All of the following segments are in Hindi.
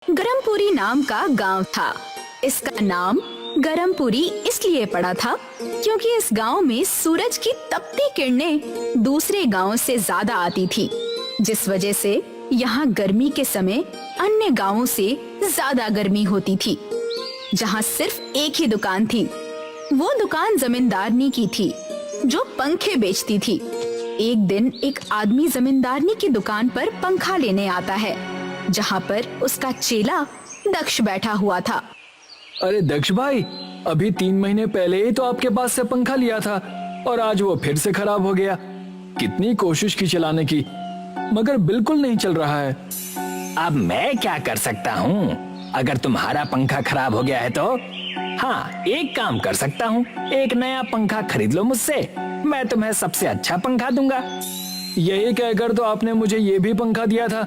गरमपुरी नाम का गांव था। इसका नाम गरमपुरी इसलिए पड़ा था क्योंकि इस गांव में सूरज की तपती किरणें दूसरे गांव से ज्यादा आती थी, जिस वजह से यहाँ गर्मी के समय अन्य गांवों से ज्यादा गर्मी होती थी। जहाँ सिर्फ एक ही दुकान थी, वो दुकान जमींदारनी की थी जो पंखे बेचती थी। एक दिन एक आदमी जमींदारनी की दुकान पर पंखा लेने आता है, जहाँ पर उसका चेला दक्ष बैठा हुआ था। अरे दक्ष भाई, अभी 3 महीने पहले ही तो आपके पास से पंखा लिया था और आज वो फिर से खराब हो गया। कितनी कोशिश की चलाने की, मगर बिल्कुल नहीं चल रहा है। अब मैं क्या कर सकता हूँ? अगर तुम्हारा पंखा खराब हो गया है तो हाँ, एक काम कर सकता हूँ, एक नया पंखा खरीद लो मुझसे, मैं तुम्हें सबसे अच्छा पंखा दूंगा। यही कहकर तो आपने मुझे ये भी पंखा दिया था,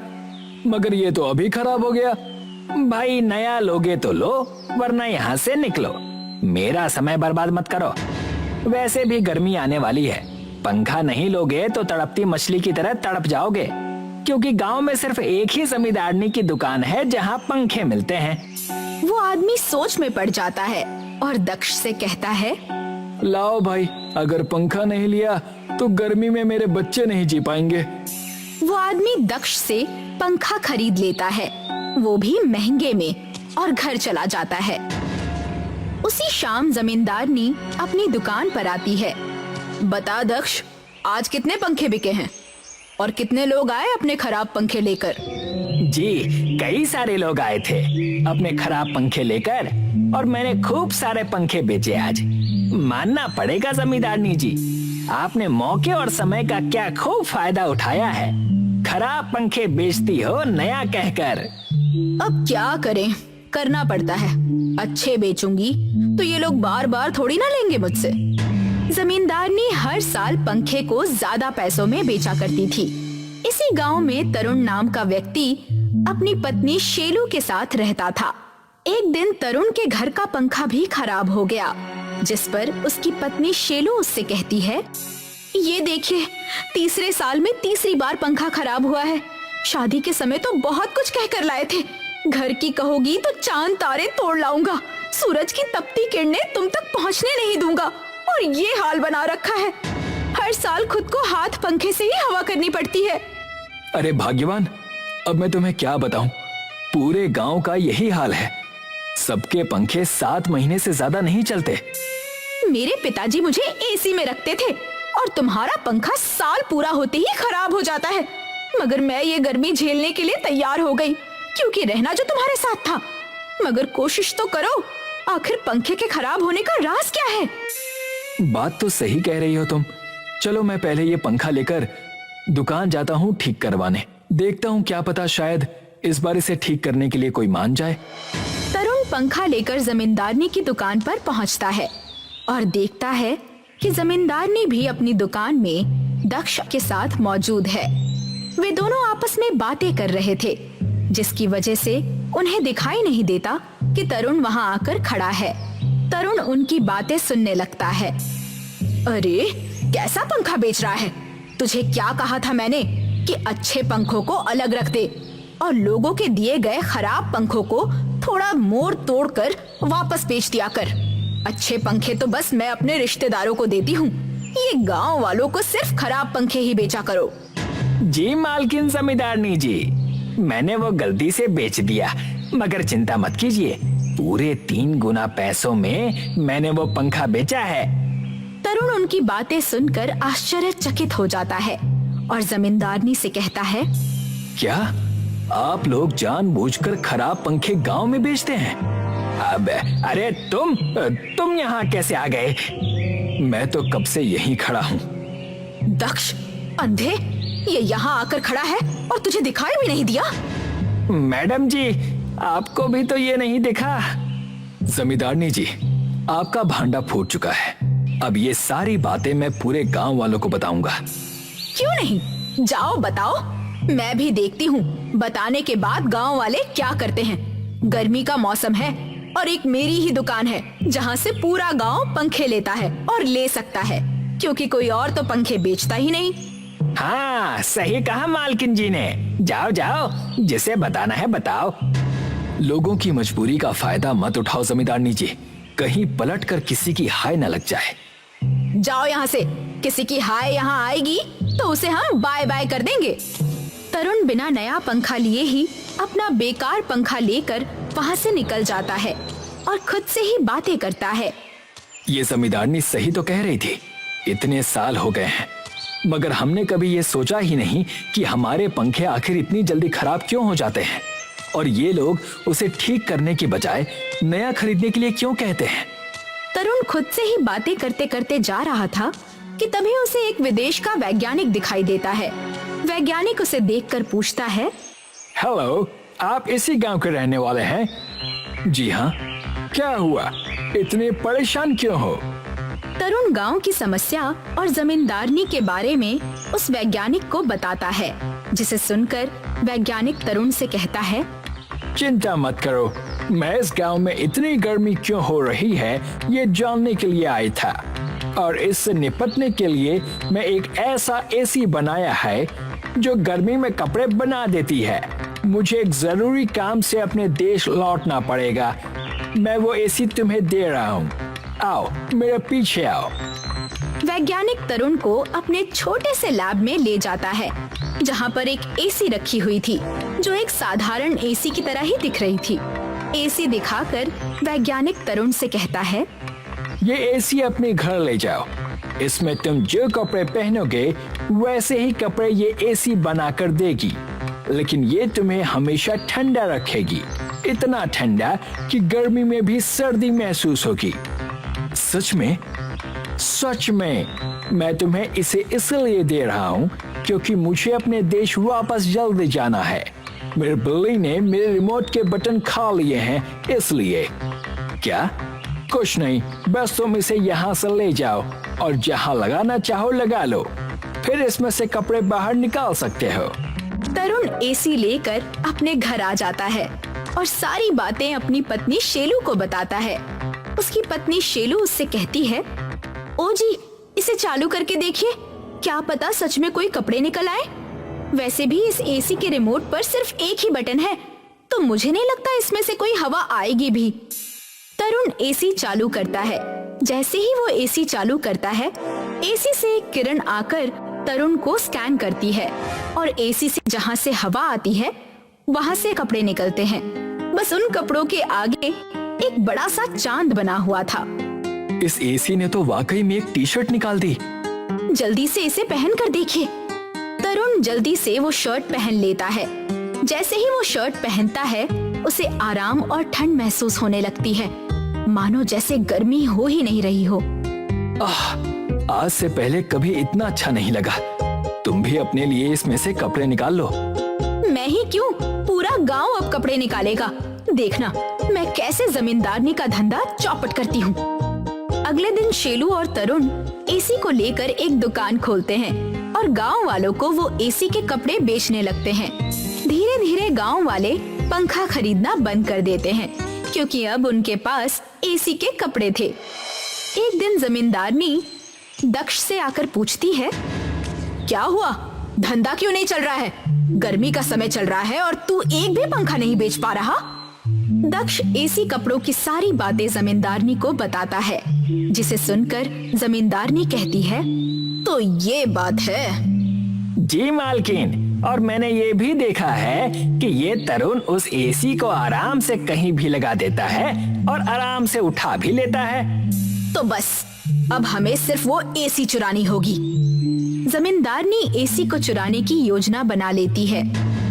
मगर ये तो अभी खराब हो गया। भाई नया लोगे तो लो, वरना यहाँ से निकलो। मेरा समय बर्बाद मत करो। वैसे भी गर्मी आने वाली है, पंखा नहीं लोगे तो तड़पती मछली की तरह तड़प जाओगे, क्योंकि गांव में सिर्फ एक ही जमींदारनी की दुकान है जहाँ पंखे मिलते हैं। वो आदमी सोच में पड़ जाता है और दक्ष से कहता है, लाओ भाई, अगर पंखा नहीं लिया तो गर्मी में मेरे बच्चे नहीं जी पाएंगे। वो आदमी दक्ष से पंखा खरीद लेता है, वो भी महंगे में, और घर चला जाता है। उसी शाम जमींदारनी अपनी दुकान पर आती है। बता दक्ष, आज कितने पंखे बिके हैं और कितने लोग आए अपने खराब पंखे लेकर? जी, कई सारे लोग आए थे अपने खराब पंखे लेकर, और मैंने खूब सारे पंखे बेचे आज। मानना पड़ेगा जमींदारनी जी, आपने मौके और समय का क्या खूब फायदा उठाया है। खराब पंखे बेचती हो नया कहकर। अब क्या करें, करना पड़ता है। अच्छे बेचूंगी तो ये लोग बार बार थोड़ी ना लेंगे मुझसे। जमींदारनी हर साल पंखे को ज्यादा पैसों में बेचा करती थी। इसी गांव में तरुण नाम का व्यक्ति अपनी पत्नी शेलू के साथ रहता था। एक दिन तरुण के घर का पंखा भी खराब हो गया, जिस पर उसकी पत्नी शेलू उससे कहती है, ये देखिए, तीसरे साल में तीसरी बार पंखा खराब हुआ है। शादी के समय तो बहुत कुछ कह कर लाए थे, घर की कहोगी तो चांद तारे तोड़ लाऊंगा, सूरज की तपती किरणें तुम तक पहुंचने नहीं दूंगा, और ये हाल बना रखा है। हर साल खुद को हाथ पंखे से ही हवा करनी पड़ती है। अरे भाग्यवान, अब मैं तुम्हें क्या बताऊं, पूरे गांव का यही हाल है। सबके पंखे 7 महीने से ज्यादा नहीं चलते। मेरे पिताजी मुझे एसी में रखते थे और तुम्हारा पंखा साल पूरा होते ही खराब हो जाता है, मगर मैं ये गर्मी झेलने के लिए तैयार हो गई, क्योंकि रहना जो तुम्हारे साथ था। मगर कोशिश तो करो, आखिर पंखे के खराब होने का राज क्या है? बात तो सही कह रही हो तुम। चलो मैं पहले ये पंखा लेकर दुकान जाता हूँ ठीक करवाने। देखता हूँ, क्या पता शायद इस बार इसे ठीक करने के लिए कोई मान जाए। तरुण पंखा लेकर जमींदारनी की दुकान पर पहुँचता है और देखता है कि जमींदारनी भी अपनी दुकान में दक्ष के साथ मौजूद है। वे दोनों आपस में बातें कर रहे थे, जिसकी वजह से उन्हें दिखाई नहीं देता कि तरुण वहां आकर खड़ा है। तरुण उनकी बातें सुनने लगता है। अरे, कैसा पंखा बेच रहा है? तुझे क्या कहा था मैंने कि अच्छे पंखों को अलग रख दे और लोगों के दिए गए खराब पंखों को थोड़ा मोड़ तोड़ कर वापस बेच दिया कर। अच्छे पंखे तो बस मैं अपने रिश्तेदारों को देती हूँ, ये गांव वालों को सिर्फ खराब पंखे ही बेचा करो। जी मालकिन जमींदारनी जी, मैंने वो गलती से बेच दिया, मगर चिंता मत कीजिए, पूरे 3 गुना पैसों में मैंने वो पंखा बेचा है। तरुण उनकी बातें सुनकर आश्चर्यचकित हो जाता है और जमींदारनी से कहता है, क्या आप लोग जानबूझकर खराब पंखे गांव में बेचते हैं? अब अरे तुम यहाँ कैसे आ गए? मैं तो कब से यहीं खड़ा हूँ। दक्ष, अंधे, ये यहाँ आकर खड़ा है और तुझे दिखाई भी नहीं दिया? मैडम जी, आपको भी तो ये नहीं दिखा? जमींदारनी जी, आपका भांडा फूट चुका है। अब ये सारी बातें मैं पूरे गांव वालों को बताऊंगा। क्यों नहीं, जाओ बताओ, मैं भी देखती हूँ बताने के बाद गांव वाले क्या करते हैं। गर्मी का मौसम है और एक मेरी ही दुकान है जहाँ से पूरा गांव पंखे लेता है और ले सकता है, क्योंकि कोई और तो पंखे बेचता ही नहीं। हाँ, सही कहा मालकिन जी ने। जाओ जाओ, जिसे बताना है बताओ। लोगों की मजबूरी का फायदा मत उठाओ जमींदारनी जी, कहीं पलट कर किसी की हाय न लग जाए। जाओ यहाँ से, किसी की हाय यहाँ आएगी तो उसे हम बाय बाय कर देंगे। तरुण बिना नया पंखा लिए ही अपना बेकार पंखा लेकर वहाँ से निकल जाता है और खुद से ही बातें करता है। ये जमींदारनी सही तो कह रही थी, इतने साल हो गए हैं मगर हमने कभी ये सोचा ही नहीं कि हमारे पंखे आखिर इतनी जल्दी खराब क्यों हो जाते हैं और ये लोग उसे ठीक करने की बजाय नया खरीदने के लिए क्यों कहते हैं। तरुण खुद से ही बातें करते करते जा रहा था कि तभी उसे एक विदेश का वैज्ञानिक दिखाई देता है। वैज्ञानिक उसे देखकर पूछता है, हेलो, आप इसी गांव के रहने वाले हैं? जी हाँ, क्या हुआ, इतने परेशान क्यों हो? तरुण गांव की समस्या और जमींदारनी के बारे में उस वैज्ञानिक को बताता है, जिसे सुनकर वैज्ञानिक तरुण से कहता है, चिंता मत करो, मैं इस गांव में इतनी गर्मी क्यों हो रही है ये जानने के लिए आया था और इससे निपटने के लिए मैं एक ऐसा एसी बनाया है जो गर्मी में कपड़े बना देती है। मुझे एक जरूरी काम से अपने देश लौटना पड़ेगा, मैं वो एसी तुम्हें दे रहा हूँ, आओ मेरे पीछे आओ। वैज्ञानिक तरुण को अपने छोटे से लैब में ले जाता है जहाँ पर एक एसी रखी हुई थी जो एक साधारण एसी की तरह ही दिख रही थी। एसी दिखाकर वैज्ञानिक तरुण से कहता है, ये एसी अपने घर ले जाओ, इसमें तुम जो कपड़े पहनोगे वैसे ही कपड़े ये एसी बना कर देगी, लेकिन ये तुम्हें हमेशा ठंडा रखेगी, इतना ठंडा कि गर्मी में भी सर्दी महसूस होगी। सच में? सच में, मैं तुम्हें इसे इसलिए दे रहा हूँ क्योंकि मुझे अपने देश वापस जल्दी जाना है। मेरे बिल्ली ने मेरे रिमोट के बटन खा लिए हैं, इसलिए। क्या? कुछ नहीं, बस तुम इसे यहाँ से ले जाओ और जहाँ लगाना चाहो लगा लो, फिर इसमें से कपड़े बाहर निकाल सकते हो। तरुण एसी लेकर अपने घर आ जाता है और सारी बातें अपनी पत्नी शेलू को बताता है। उसकी पत्नी शेलू उससे कहती है, ओ जी, इसे चालू करके देखिए, क्या पता सच में कोई कपड़े निकल आए। वैसे भी इस एसी के रिमोट पर सिर्फ एक ही बटन है, तो मुझे नहीं लगता इसमें से कोई हवा आएगी भी। तरुण एसी चालू करता है। जैसे ही वो एसी चालू करता है, एसी से एक किरण आकर तरुण को स्कैन करती है और एसी से जहाँ से हवा आती है वहाँ से कपड़े निकलते हैं। बस उन कपड़ों के आगे एक बड़ा सा चांद बना हुआ था। इस एसी ने तो वाकई में एक टी शर्ट निकाल दी। जल्दी से इसे पहन कर देखिए। तरुण जल्दी से वो शर्ट पहन लेता है। जैसे ही वो शर्ट पहनता है, उसे आराम और ठंड महसूस होने लगती है, मानो जैसे गर्मी हो ही नहीं रही हो। आज से पहले कभी इतना अच्छा नहीं लगा। तुम भी अपने लिए इसमें से कपड़े निकाल लो। मैं ही क्यों, पूरा गांव अब कपड़े निकालेगा। देखना मैं कैसे जमींदारनी का धंधा चौपट करती हूँ। अगले दिन शेलू और तरुण एसी को लेकर एक दुकान खोलते हैं और गांव वालों को वो एसी के कपड़े बेचने लगते हैं। धीरे धीरे गांव वाले पंखा खरीदना बंद कर देते हैं क्योंकि अब उनके पास एसी के कपड़े थे। एक दिन जमींदारनी दक्ष से आकर पूछती है, क्या हुआ, धंधा क्यों नहीं चल रहा है? गर्मी का समय चल रहा है और तू एक भी पंखा नहीं बेच पा रहा। दक्ष एसी कपड़ों की सारी बातें जमींदारनी को बताता है, जिसे सुनकर जमींदारनी कहती है, तो ये बात है। जी मालकिन, और मैंने ये भी देखा है कि ये तरुण उस एसी को आराम से कहीं भी लगा देता है और आराम से उठा भी लेता है। तो बस अब हमें सिर्फ वो एसी चुरानी होगी। जमींदारनी एसी को चुराने की योजना बना लेती है।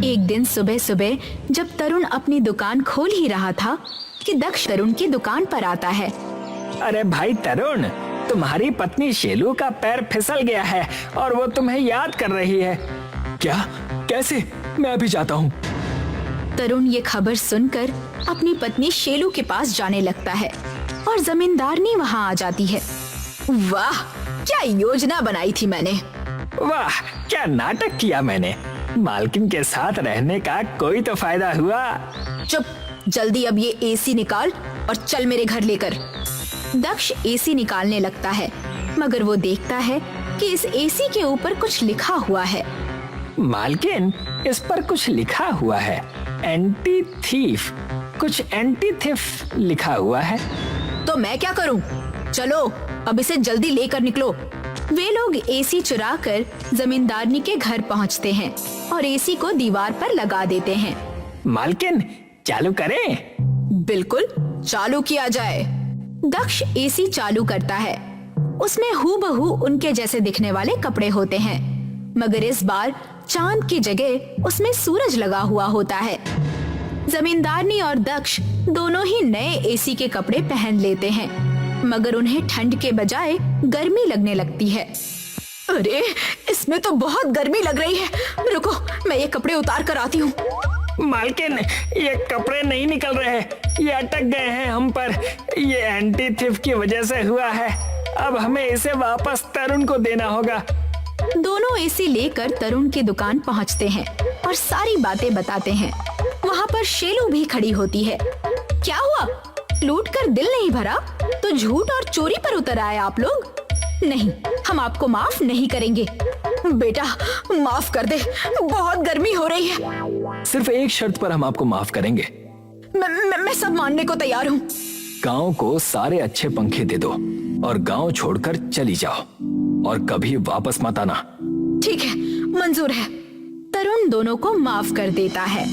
एक दिन सुबह सुबह जब तरुण अपनी दुकान खोल ही रहा था कि दक्ष तरुण की दुकान पर आता है। अरे भाई तरुण, तुम्हारी पत्नी शेलू का पैर फिसल गया है और वो तुम्हें याद कर रही है। क्या? कैसे? मैं अभी जाता हूँ। तरुण ये खबर सुनकर अपनी पत्नी शेलू के पास जाने लगता है और जमींदारनी वहाँ आ जाती है। वाह, क्या योजना बनाई थी मैंने। वाह, क्या नाटक किया मैंने। मालकिन के साथ रहने का कोई तो फायदा हुआ। चुप, जल्दी अब ये एसी निकाल और चल मेरे घर लेकर। दक्ष एसी निकालने लगता है, मगर वो देखता है कि इस एसी के ऊपर कुछ लिखा हुआ है। मालकिन, इस पर कुछ लिखा हुआ है, एंटी थीफ। कुछ एंटी थेफ्ट लिखा हुआ है। तो मैं क्या करूं? चलो अब इसे जल्दी लेकर निकलो। वे लोग एसी चुरा कर जमींदारनी के घर पहुंचते हैं और एसी को दीवार पर लगा देते हैं। मालकिन चालू करें? बिल्कुल, चालू किया जाए। दक्ष एसी चालू करता है। उसमें हूबहू उनके जैसे दिखने वाले कपड़े होते हैं, मगर इस बार चांद की जगह उसमें सूरज लगा हुआ होता है। जमींदारनी और दक्ष दोनों ही नए एसी के कपड़े पहन लेते हैं, मगर उन्हें ठंड के बजाय गर्मी लगने लगती है। अरे, इसमें तो बहुत गर्मी लग रही है। रुको, मैं ये कपड़े उतार कर आती हूँ। मालकिन, ये कपड़े नहीं निकल रहे, ये अटक गए हैं हम पर। ये एंटी थेफ्ट की वजह से हुआ है। अब हमें इसे वापस तरुण को देना होगा। दोनों एसी लेकर तरुण की दुकान पहुंचते हैं और सारी बातें बताते हैं। वहाँ पर शेलू भी खड़ी होती है। क्या हुआ? लूट कर दिल नहीं भरा तो झूठ और चोरी पर उतर आए आप लोग? नहीं, हम आपको माफ नहीं करेंगे। बेटा, माफ कर दे, बहुत गर्मी हो रही है। सिर्फ एक शर्त पर हम आपको माफ करेंगे। मैं सब मानने को तैयार हूँ। गांव को सारे अच्छे पंखे दे दो और गांव छोड़कर चली जाओ और कभी वापस मत आना। ठीक है, मंजूर है। तरुण दोनों को माफ कर देता है।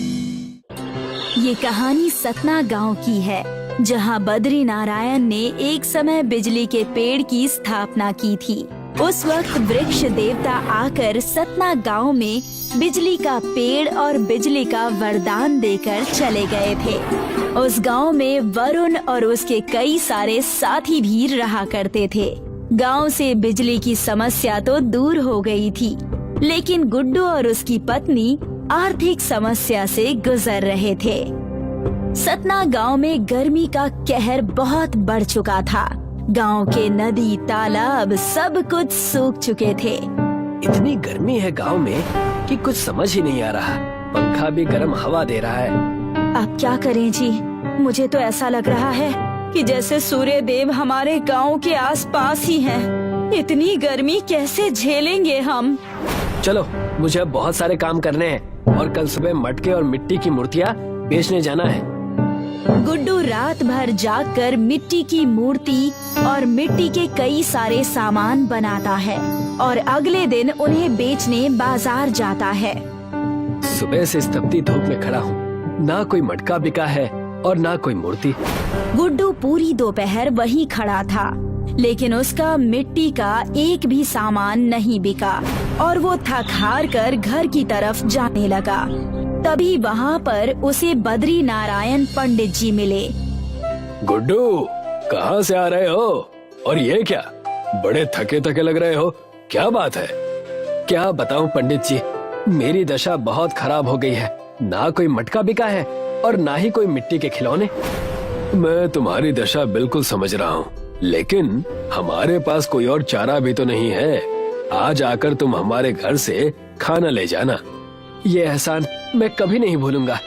ये कहानी सतना गांव की है, जहां बद्री नारायण ने एक समय बिजली के पेड़ की स्थापना की थी। उस वक्त वृक्ष देवता आकर सतना गांव में बिजली का पेड़ और बिजली का वरदान देकर चले गए थे। उस गांव में वरुण और उसके कई सारे साथी भी रहा करते थे। गांव से बिजली की समस्या तो दूर हो गई थी, लेकिन गुड्डू और उसकी पत्नी आर्थिक समस्या से गुजर रहे थे। सतना गांव में गर्मी का कहर बहुत बढ़ चुका था। गांव के नदी, तालाब सब कुछ सूख चुके थे। इतनी गर्मी है गांव में कि कुछ समझ ही नहीं आ रहा। पंखा भी गर्म हवा दे रहा है। अब क्या करें जी? मुझे तो ऐसा लग रहा है कि जैसे सूर्य देव हमारे गांव के आसपास ही हैं। इतनी गर्मी कैसे झेलेंगे हम? चलो, मुझे अब बहुत सारे काम करने हैं और कल सुबह मटके और मिट्टी की मूर्तियाँ बेचने जाना है। गुड्डू रात भर जागकर मिट्टी की मूर्ति और मिट्टी के कई सारे सामान बनाता है और अगले दिन उन्हें बेचने बाजार जाता है। सुबह से इस तपती धूप में खड़ा हूँ, ना कोई मटका बिका है और ना कोई मूर्ति। गुड्डू पूरी दोपहर वहीं खड़ा था, लेकिन उसका मिट्टी का एक भी सामान नहीं बिका और वो थक हार कर घर की तरफ जाने लगा। तभी वहाँ पर उसे बद्री नारायण पंडित जी मिले। गुड्डू, कहाँ से आ रहे हो? और ये क्या, बड़े थके थके लग रहे हो, क्या बात है? क्या बताऊं पंडित जी, मेरी दशा बहुत खराब हो गई है। ना कोई मटका बिका है और ना ही कोई मिट्टी के खिलौने। मैं तुम्हारी दशा बिल्कुल समझ रहा हूँ, लेकिन हमारे पास कोई और चारा भी तो नहीं है। आज आकर तुम हमारे घर से खाना ले जाना। ये एहसान मैं कभी नहीं भूलूंगा।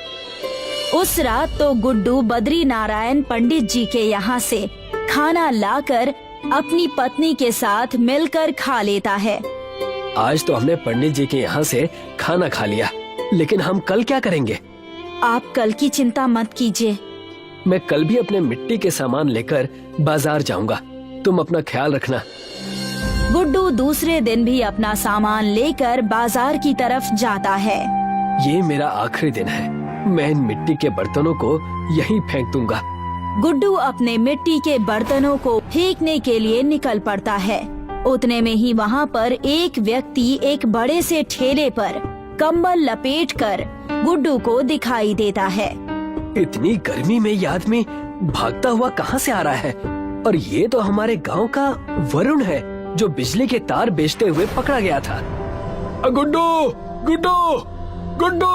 उस रात तो गुड्डू बद्री नारायण पंडित जी के यहाँ से खाना लाकर अपनी पत्नी के साथ मिलकर खा लेता है। आज तो हमने पंडित जी के यहाँ से खाना खा लिया, लेकिन हम कल क्या करेंगे? आप कल की चिंता मत कीजिए। मैं कल भी अपने मिट्टी के सामान लेकर बाजार जाऊंगा। तुम अपना ख्याल रखना। गुड्डू दूसरे दिन भी अपना सामान लेकर बाजार की तरफ जाता है। ये मेरा आखिरी दिन है। मैं इन मिट्टी के बर्तनों को यहीं फेंक दूंगा। गुड्डू अपने मिट्टी के बर्तनों को फेंकने के लिए निकल पड़ता है। उतने में ही वहाँ पर एक व्यक्ति एक बड़े से ठेले पर कंबल लपेटकर गुड्डू को दिखाई देता है। इतनी गर्मी में ये आदमी भागता हुआ कहाँ से आ रहा है? और ये तो हमारे गांव का वरुण है, जो बिजली के तार बेचते हुए पकड़ा गया था। गुड्डू, गुड्डू, गुड्डू!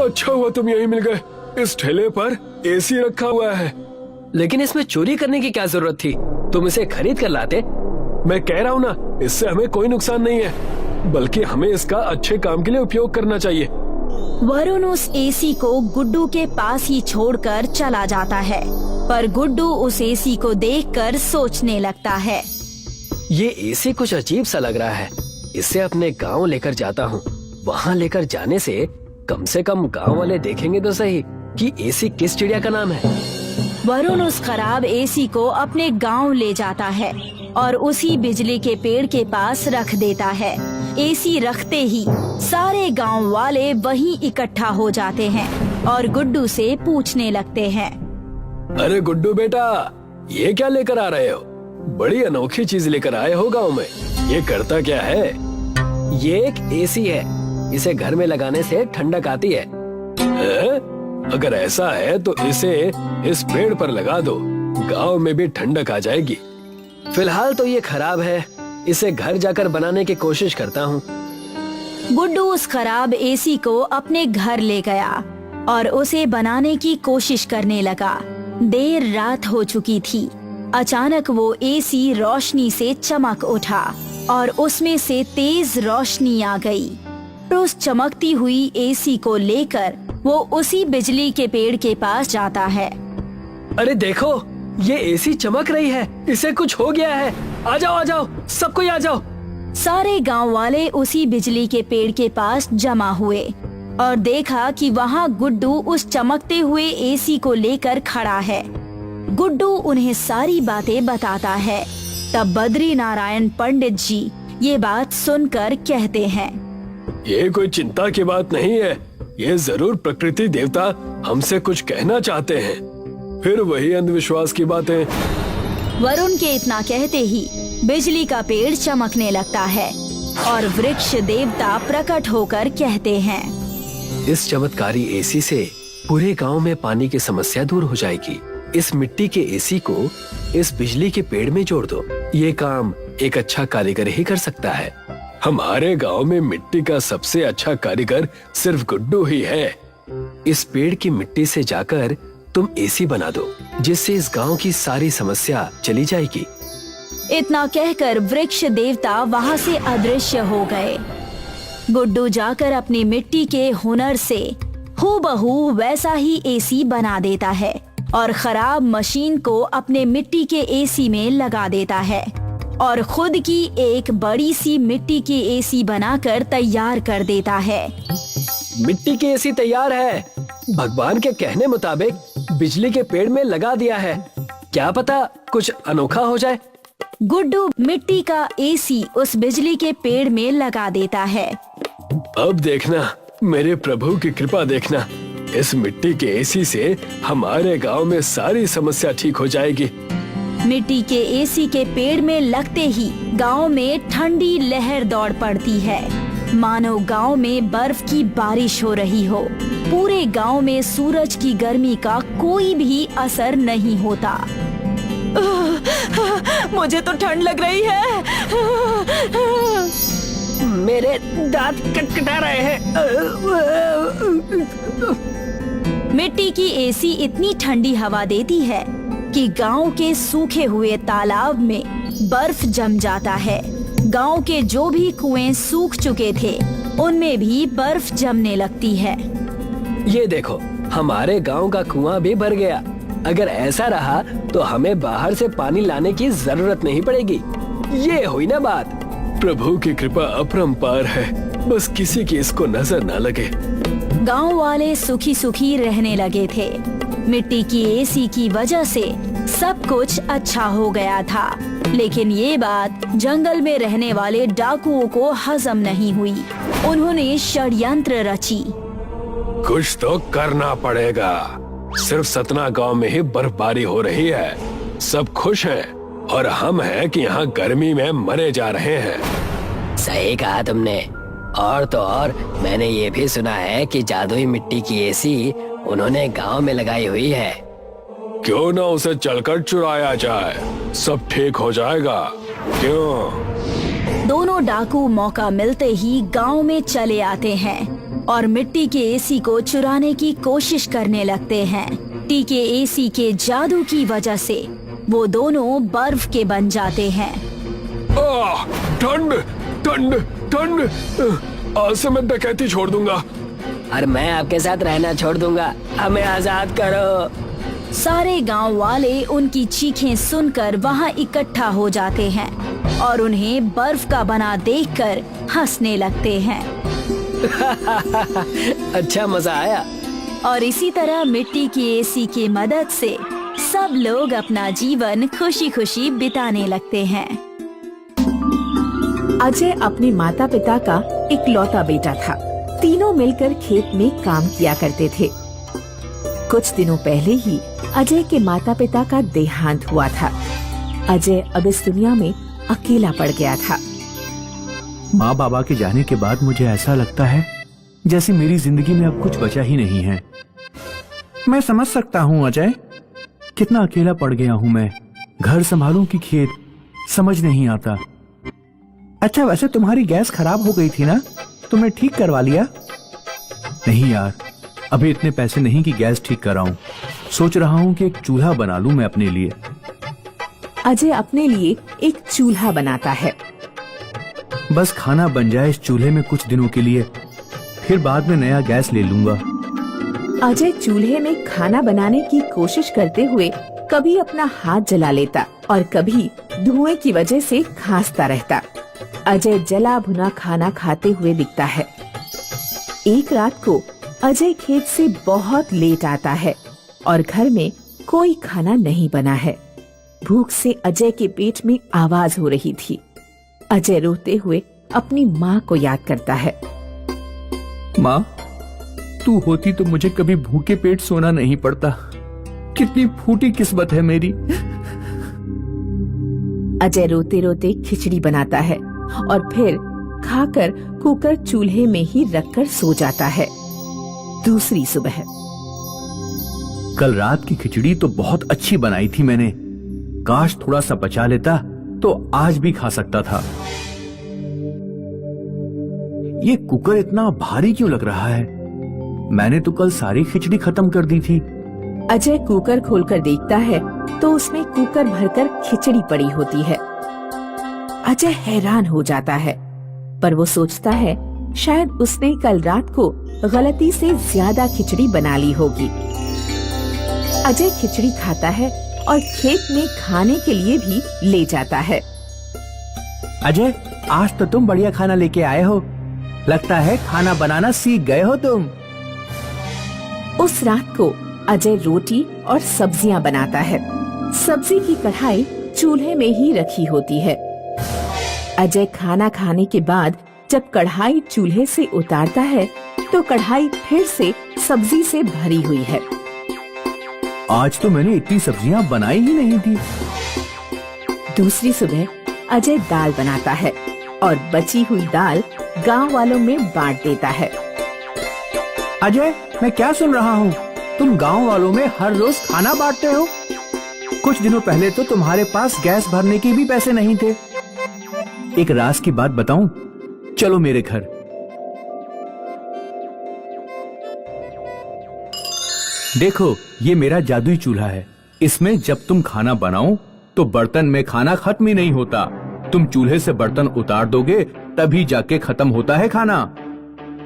अच्छा हुआ तुम यहीं मिल गए। इस ठेले पर एसी रखा हुआ है। लेकिन इसमें चोरी करने की क्या जरूरत थी? तुम इसे खरीद कर लाते। मैं कह रहा हूँ ना, इससे हमें कोई नुकसान नहीं है, बल्कि हमें इसका अच्छे काम के लिए उपयोग करना चाहिए। वरुण उस एसी को गुड्डू के पास ही छोड़कर चला जाता है, पर गुड्डू उस एसी को देखकर सोचने लगता है। ये एसी कुछ अजीब सा लग रहा है। इसे अपने गांव लेकर जाता हूँ। वहाँ लेकर जाने से कम गांव वाले देखेंगे तो सही कि एसी किस चिड़िया का नाम है। वरुण उस खराब एसी को अपने गांव ले जाता है और उसी बिजली के पेड़ के पास रख देता है। एसी रखते ही सारे गांव वाले वहीं इकट्ठा हो जाते हैं और गुड्डू से पूछने लगते हैं। अरे गुड्डू बेटा, ये क्या लेकर आ रहे हो? बड़ी अनोखी चीज लेकर आए हो गांव में। ये करता क्या है? ये एक एसी है। इसे घर में लगाने से ठंडक आती है। अगर ऐसा है तो इसे इस पेड़ पर लगा दो, गांव में भी ठंडक आ जाएगी। फिलहाल तो ये खराब है, इसे घर जाकर बनाने की कोशिश करता हूँ। गुड्डू उस खराब एसी को अपने घर ले गया और उसे बनाने की कोशिश करने लगा। देर रात हो चुकी थी। अचानक वो एसी रोशनी से चमक उठा और उसमें से तेज रोशनी आ गई। उस चमकती हुई एसी को लेकर वो उसी बिजली के पेड़ के पास जाता है। अरे देखो, ये एसी चमक रही है। इसे कुछ हो गया है। आ जाओ, सब कोई आ जाओ। सारे गांव वाले उसी बिजली के पेड़ के पास जमा हुए और देखा कि वहाँ गुड्डू उस चमकते हुए एसी को लेकर खड़ा है। गुड्डू उन्हें सारी बातें बताता है। तब बद्री नारायण पंडित जी ये बात सुनकर कहते हैं, ये कोई चिंता की बात नहीं है। ये जरूर प्रकृति देवता हमसे कुछ कहना चाहते हैं। फिर वही अंधविश्वास की बातें। वरुण के इतना कहते ही बिजली का पेड़ चमकने लगता है और वृक्ष देवता प्रकट होकर कहते हैं, इस चमत्कारी एसी से पूरे गांव में पानी की समस्या दूर हो जाएगी। इस मिट्टी के एसी को इस बिजली के पेड़ में जोड़ दो। ये काम एक अच्छा कारीगर ही कर सकता है। हमारे गांव में मिट्टी का सबसे अच्छा कारीगर सिर्फ गुड्डू ही है। इस पेड़ की मिट्टी से जाकर तुम एसी बना दो, जिससे इस गांव की सारी समस्या चली जाएगी। इतना कहकर वृक्ष देवता वहाँ से अदृश्य हो गए। गुड्डू जाकर अपनी मिट्टी के हुनर से हूबहू वैसा ही एसी बना देता है और खराब मशीन को अपने मिट्टी के एसी में लगा देता है और खुद की एक बड़ी सी मिट्टी की एसी बनाकर तैयार कर देता है। मिट्टी की एसी तैयार है। भगवान के कहने मुताबिक बिजली के पेड़ में लगा दिया है। क्या पता कुछ अनोखा हो जाए। गुड्डू मिट्टी का एसी उस बिजली के पेड़ में लगा देता है। अब देखना, मेरे प्रभु की कृपा देखना। इस मिट्टी के एसी से हमारे गांव में सारी समस्या ठीक हो जाएगी। मिट्टी के एसी के पेड़ में लगते ही गांव में ठंडी लहर दौड़ पड़ती है, मानो गांव में बर्फ की बारिश हो रही हो। पूरे गांव में सूरज की गर्मी का कोई भी असर नहीं होता। मुझे तो ठंड लग रही है। मेरे दांत कटकटा रहे हैं। मिट्टी की एसी इतनी ठंडी हवा देती है कि गांव के सूखे हुए तालाब में बर्फ जम जाता है। गांव के जो भी कुएं सूख चुके थे उनमें भी बर्फ जमने लगती है। ये देखो, हमारे गांव का कुआं भी भर गया। अगर ऐसा रहा तो हमें बाहर से पानी लाने की जरूरत नहीं पड़ेगी। ये हुई ना बात। प्रभु की कृपा अपरंपार है, बस किसी की इसको नजर ना लगे। गांव वाले सुखी सुखी रहने लगे थे। मिट्टी की एसी की वजह से सब कुछ अच्छा हो गया था, लेकिन ये बात जंगल में रहने वाले डाकुओं को हजम नहीं हुई। उन्होंने षड्यंत्र रची। कुछ तो करना पड़ेगा। सिर्फ सतना गांव में ही बर्फबारी हो रही है, सब खुश हैं और हम हैं कि यहाँ गर्मी में मरे जा रहे हैं। सही कहा तुमने। और तो और मैंने ये भी सुना है कि जादुई मिट्टी की एसी उन्होंने गांव में लगाई हुई है। क्यों ना उसे चलकर चुराया जाए, सब ठीक हो जाएगा। क्यों? दोनों डाकू मौका मिलते ही गांव में चले आते हैं और मिट्टी के एसी को चुराने की कोशिश करने लगते हैं। मिट्टी के एसी के जादू की वजह से वो दोनों बर्फ के बन जाते हैं। ठंड ठंड ठंड, आज से मैं डकैती छोड़ दूंगा। और मैं आपके साथ रहना छोड़ दूंगा, हमें आजाद करो। सारे गांव वाले उनकी चीखें सुनकर वहां इकट्ठा हो जाते हैं और उन्हें बर्फ का बना देखकर हंसने लगते हैं। अच्छा मजा आया। और इसी तरह मिट्टी की एसी की मदद से सब लोग अपना जीवन खुशी खुशी बिताने लगते हैं। अजय अपने माता पिता का इकलौता बेटा था। तीनों मिलकर खेत में काम किया करते थे। कुछ दिनों पहले ही अजय के माता पिता का देहांत हुआ था। अजय अब इस दुनिया में अकेला पड़ गया था। माँ बाबा के जाने के बाद मुझे ऐसा लगता है जैसे मेरी जिंदगी में अब कुछ बचा ही नहीं है। मैं समझ सकता हूँ अजय, कितना अकेला पड़ गया हूँ मैं। घर संभालूं कि खेत, समझ नहीं आता। अच्छा, वैसे तुम्हारी गैस खराब हो गई थी ना, तुमने ठीक करवा लिया? नहीं यार, अभी इतने पैसे नहीं कि गैस ठीक कराऊं। सोच रहा हूँ कि एक चूल्हा बना लूं मैं अपने लिए। अजय अपने लिए एक चूल्हा बनाता है। बस खाना बन जाए इस चूल्हे में कुछ दिनों के लिए, फिर बाद में नया गैस ले लूंगा। अजय चूल्हे में खाना बनाने की कोशिश करते हुए कभी अपना हाथ जला लेता और कभी धुएं की वजह से खांसता रहता। अजय जला भुना खाना खाते हुए दिखता है। एक रात को अजय खेत से बहुत लेट आता है और घर में कोई खाना नहीं बना है। भूख से अजय के पेट में आवाज हो रही थी। अजय रोते हुए अपनी माँ को याद करता है। माँ, तू होती तो मुझे कभी भूखे पेट सोना नहीं पड़ता। कितनी फूटी किस्मत है मेरी। अजय रोते रोते खिचड़ी बनाता है और फिर खाकर कुकर चूल्हे में ही रखकर सो जाता है। दूसरी सुबह। कल रात की खिचड़ी तो बहुत अच्छी बनाई थी मैंने। काश थोड़ा सा बचा लेता तो आज भी खा सकता था। ये कुकर इतना भारी क्यों लग रहा है? मैंने तो कल सारी खिचड़ी खत्म कर दी थी। अजय कुकर खोलकर देखता है तो उसमें कुकर भरकर खिचड़ी पड़ी होती है। अजय हैरान हो जाता है, पर वो सोचता है शायद उसने कल रात को गलती से ज्यादा खिचड़ी बना ली होगी। अजय खिचड़ी खाता है और खेत में खाने के लिए भी ले जाता है। अजय, आज तो तुम बढ़िया खाना लेके आए हो। लगता है खाना बनाना सीख गए हो तुम। उस रात को अजय रोटी और सब्जियां बनाता है। सब्जी की कढ़ाई चूल्हे में ही रखी होती है। अजय खाना खाने के बाद जब कढ़ाई चूल्हे से उतारता है तो कढ़ाई फिर से सब्जी से भरी हुई है। आज तो मैंने इतनी सब्जियां बनाई ही नहीं थी। दूसरी सुबह अजय दाल बनाता है और बची हुई दाल गांव वालों में बांट देता है। अजय, मैं क्या सुन रहा हूँ? तुम गांव वालों में हर रोज खाना बांटते हो? कुछ दिनों पहले तो तुम्हारे पास गैस भरने के भी पैसे नहीं थे। एक राज की बात बताऊं? चलो मेरे घर। देखो, ये मेरा जादुई चूल्हा है। इसमें जब तुम खाना बनाओ तो बर्तन में खाना खत्म ही नहीं होता। तुम चूल्हे से बर्तन उतार दोगे तभी जाके खत्म होता है खाना।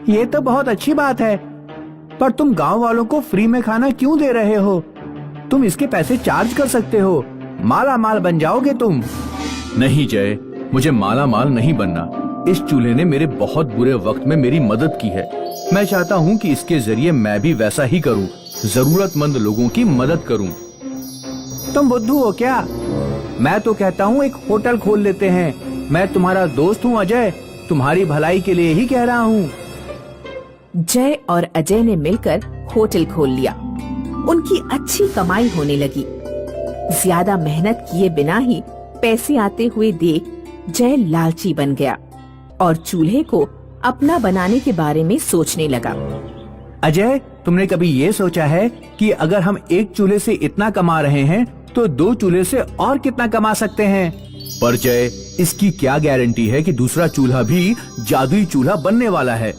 ये तो बहुत अच्छी बात है, पर तुम गांव वालों को फ्री में खाना क्यों दे रहे हो? तुम इसके पैसे चार्ज कर सकते हो। माला माल बन जाओगे तुम। नहीं जय, मुझे माला माल नहीं बनना। इस चूल्हे ने मेरे बहुत बुरे वक्त में मेरी मदद की है। मैं चाहता हूँ कि इसके जरिए मैं भी वैसा ही करूँ, जरूरतमंद लोगों की मदद करूँ। तुम बुद्धू हो क्या? मैं तो कहता हूँ एक होटल खोल लेते हैं। मैं तुम्हारा दोस्त हूँ अजय, तुम्हारी भलाई के लिए ही कह रहा हूँ। जय और अजय ने मिलकर होटल खोल लिया। उनकी अच्छी कमाई होने लगी। ज्यादा मेहनत किए बिना ही पैसे आते हुए देख जय लालची बन गया और चूल्हे को अपना बनाने के बारे में सोचने लगा। अजय, तुमने कभी ये सोचा है कि अगर हम एक चूल्हे से इतना कमा रहे हैं तो दो चूल्हे से और कितना कमा सकते हैं? पर जय, इसकी क्या गारंटी है कि दूसरा चूल्हा भी जादुई चूल्हा बनने वाला है?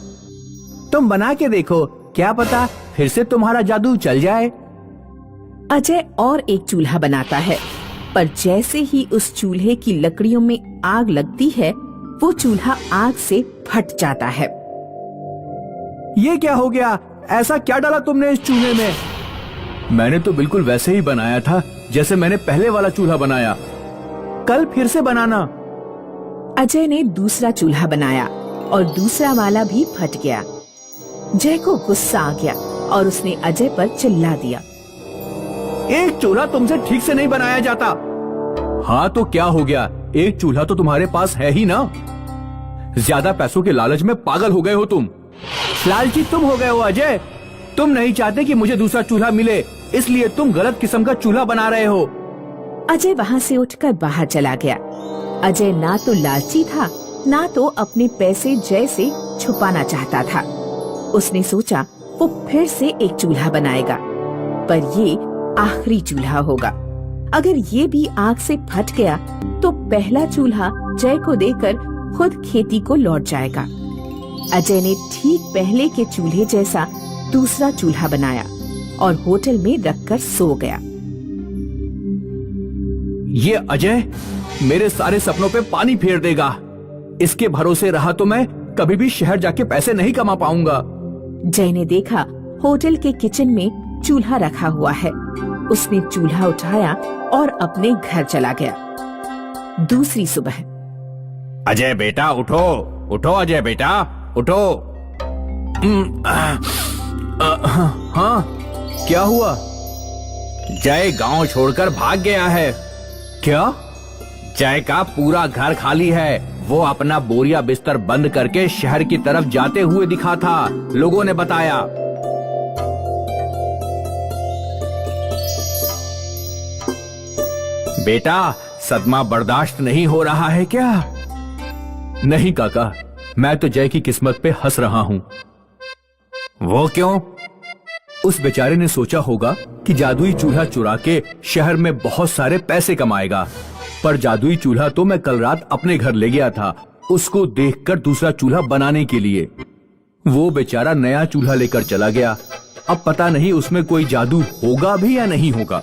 तुम बना के देखो, क्या पता फिर से तुम्हारा जादू चल जाए। अजय और एक चूल्हा बनाता है, पर जैसे ही उस चूल्हे की लकड़ियों में आग लगती है वो चूल्हा आग से फट जाता है। ये क्या हो गया? ऐसा क्या डाला तुमने इस चूल्हे में? मैंने तो बिल्कुल वैसे ही बनाया था जैसे मैंने पहले वाला चूल्हा बनाया। कल फिर से बनाना। अजय ने दूसरा चूल्हा बनाया और दूसरा वाला भी फट गया। जय को गुस्सा आ गया और उसने अजय पर चिल्ला दिया। एक चूल्हा तुमसे ठीक से नहीं बनाया जाता। हाँ तो क्या हो गया, एक चूल्हा तो तुम्हारे पास है ही ना। ज्यादा पैसों के लालच में पागल हो गए हो तुम। लालची तुम हो गए हो अजय। तुम नहीं चाहते कि मुझे दूसरा चूल्हा मिले, इसलिए तुम गलत किस्म का चूल्हा बना रहे हो। अजय वहाँ से उठकर बाहर चला गया। अजय ना तो लालची था, ना तो अपने पैसे जय से छुपाना चाहता था। उसने सोचा वो फिर से एक चूल्हा बनाएगा, पर ये आखिरी चूल्हा होगा। अगर ये भी आग से फट गया तो पहला चूल्हा जय को देकर खुद खेती को लौट जाएगा। अजय ने ठीक पहले के चूल्हे जैसा दूसरा चूल्हा बनाया और होटल में रखकर सो गया। ये अजय मेरे सारे सपनों पे पानी फेर देगा। इसके भरोसे रहा तो मैं कभी भी शहर जाके पैसे नहीं कमा पाऊंगा। जय ने देखा होटल के किचन में चूल्हा रखा हुआ है। उसने चूल्हा उठाया और अपने घर चला गया। दूसरी सुबह अजय बेटा उठो, उठो अजय बेटा उठो। हाँ क्या हुआ? जय गांव छोड़कर भाग गया है। क्या? जय का पूरा घर खाली है। वो अपना बोरिया बिस्तर बंद करके शहर की तरफ जाते हुए दिखा था, लोगों ने बताया। बेटा सदमा बर्दाश्त नहीं हो रहा है क्या? नहीं काका, मैं तो जय की किस्मत पे हंस रहा हूँ। वो क्यों? उस बेचारे ने सोचा होगा कि जादुई चूल्हा चुरा के शहर में बहुत सारे पैसे कमाएगा, पर जादुई चूल्हा तो मैं कल रात अपने घर ले गया था, उसको देखकर दूसरा चूल्हा बनाने के लिए। वो बेचारा नया चूल्हा लेकर चला गया। अब पता नहीं उसमें कोई जादू होगा भी या नहीं होगा।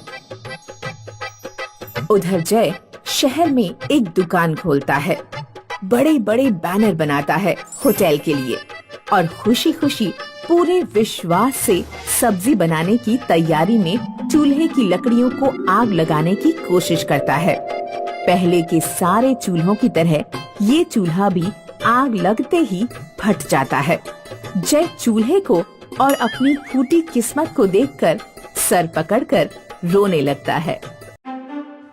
उधर जय शहर में एक दुकान खोलता है, बड़े बड़े बैनर बनाता है होटल के लिए और खुशी खुशी पूरे विश्वास से सब्जी बनाने की तैयारी में चूल्हे की लकड़ियों को आग लगाने की कोशिश करता है। पहले के सारे चूल्हों की तरह ये चूल्हा भी आग लगते ही फट जाता है। जय चूल्हे को और अपनी फूटी किस्मत को देखकर सर पकड़कर रोने लगता है।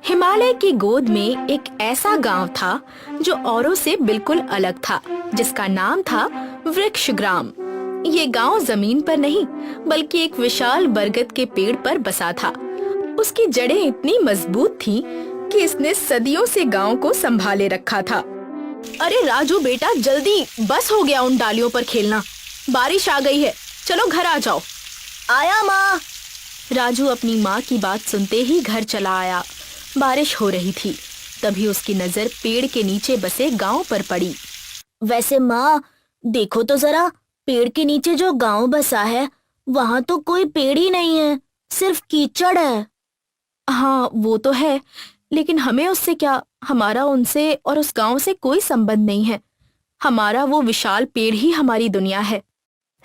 हिमालय की गोद में एक ऐसा गांव था जो औरों से बिल्कुल अलग था, जिसका नाम था वृक्ष ग्राम। ये गांव जमीन पर नहीं बल्कि एक विशाल बरगद के पेड़ पर बसा था। उसकी जड़ें इतनी मजबूत थीं कि इसने सदियों से गांव को संभाले रखा था। अरे राजू बेटा जल्दी, बस हो गया उन डालियों पर खेलना, बारिश आ गई है, चलो घर आ जाओ। आया माँ। राजू अपनी माँ की बात सुनते ही घर चला आया। बारिश हो रही थी, तभी उसकी नजर पेड़ के नीचे बसे गांव पर पड़ी। वैसे माँ देखो तो जरा, पेड़ के नीचे जो गांव बसा है वहाँ तो कोई पेड़ ही नहीं है, सिर्फ कीचड़ है। हाँ वो तो है, लेकिन हमें उससे क्या, हमारा उनसे और उस गांव से कोई संबंध नहीं है। हमारा वो विशाल पेड़ ही हमारी दुनिया है।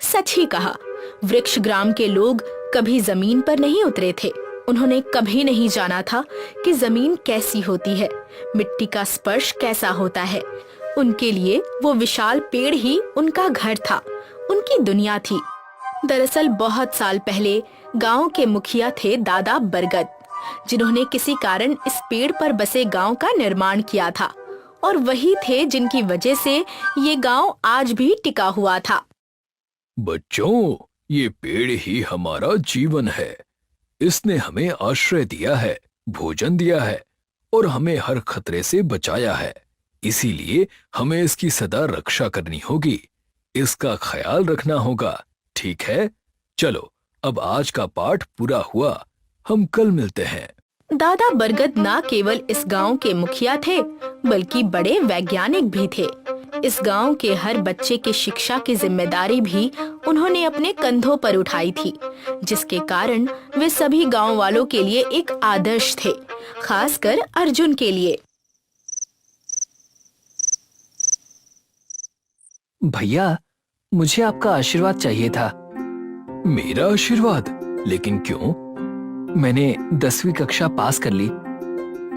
सच ही कहा, वृक्ष ग्राम के लोग कभी जमीन पर नहीं उतरे थे। उन्होंने कभी नहीं जाना था कि जमीन कैसी होती है, मिट्टी का स्पर्श कैसा होता है। उनके लिए वो विशाल पेड़ ही उनका घर था, उनकी दुनिया थी। दरअसल बहुत साल पहले गांव के मुखिया थे दादा बरगद, जिन्होंने किसी कारण इस पेड़ पर बसे गांव का निर्माण किया था, और वही थे जिनकी वजह से ये गांव आज भी टिका हुआ था। बच्चों, ये पेड़ ही हमारा जीवन है। इसने हमें आश्रय दिया है, भोजन दिया है और हमें हर खतरे से बचाया है। इसीलिए हमें इसकी सदा रक्षा करनी होगी, इसका ख्याल रखना होगा। ठीक है, चलो अब आज का पाठ पूरा हुआ, हम कल मिलते हैं। दादा बरगद ना केवल इस गांव के मुखिया थे बल्कि बड़े वैज्ञानिक भी थे। इस गांव के हर बच्चे की शिक्षा की जिम्मेदारी भी उन्होंने अपने कंधों पर उठाई थी, जिसके कारण वे सभी गांव वालों के लिए एक आदर्श थे, खासकर अर्जुन के लिए। भैया, मुझे आपका आशीर्वाद चाहिए था। मेरा आशीर्वाद? लेकिन क्यों? मैंने 10वीं कक्षा पास कर ली।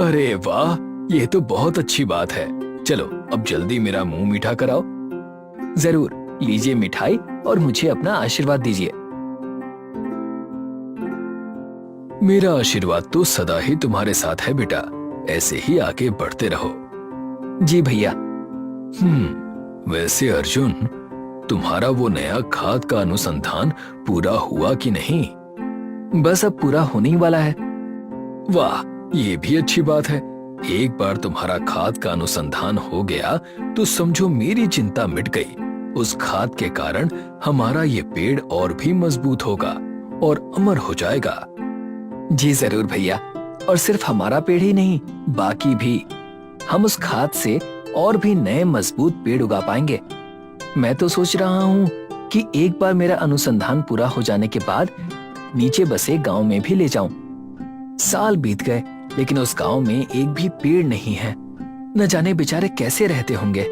अरे वाह, ये तो बहुत अच्छी बात है। चलो अब जल्दी मेरा मुंह मीठा कराओ। जरूर, लीजिए मिठाई और मुझे अपना आशीर्वाद दीजिए। मेरा आशीर्वाद तो सदा ही तुम्हारे साथ है बेटा, ऐसे ही आगे बढ़ते रहो। जी भैया। वैसे अर्जुन, तुम्हारा वो नया खाद का अनुसंधान पूरा हुआ कि नहीं? बस अब पूरा होने ही वाला है। वाह, ये भी अच्छी बात है। एक बार तुम्हारा खाद का अनुसंधान हो गया तो समझो मेरी चिंता मिट गई। उस खाद के कारण हमारा ये पेड़ और भी मजबूत होगा और अमर हो जाएगा। जी जरूर भैया, और सिर्फ हमारा पेड़ ही नहीं, बाकी भी। हम उस खाद से और भी नए मजबूत पेड़ उगा पाएंगे। मैं तो सोच रहा हूँ कि एक बार मेरा अनुसंधान पूरा हो जाने के बाद नीचे बसे गांव में भी ले जाऊं। साल बीत गए लेकिन उस गांव में एक भी पेड़ नहीं है। न जाने बेचारे कैसे रहते होंगे।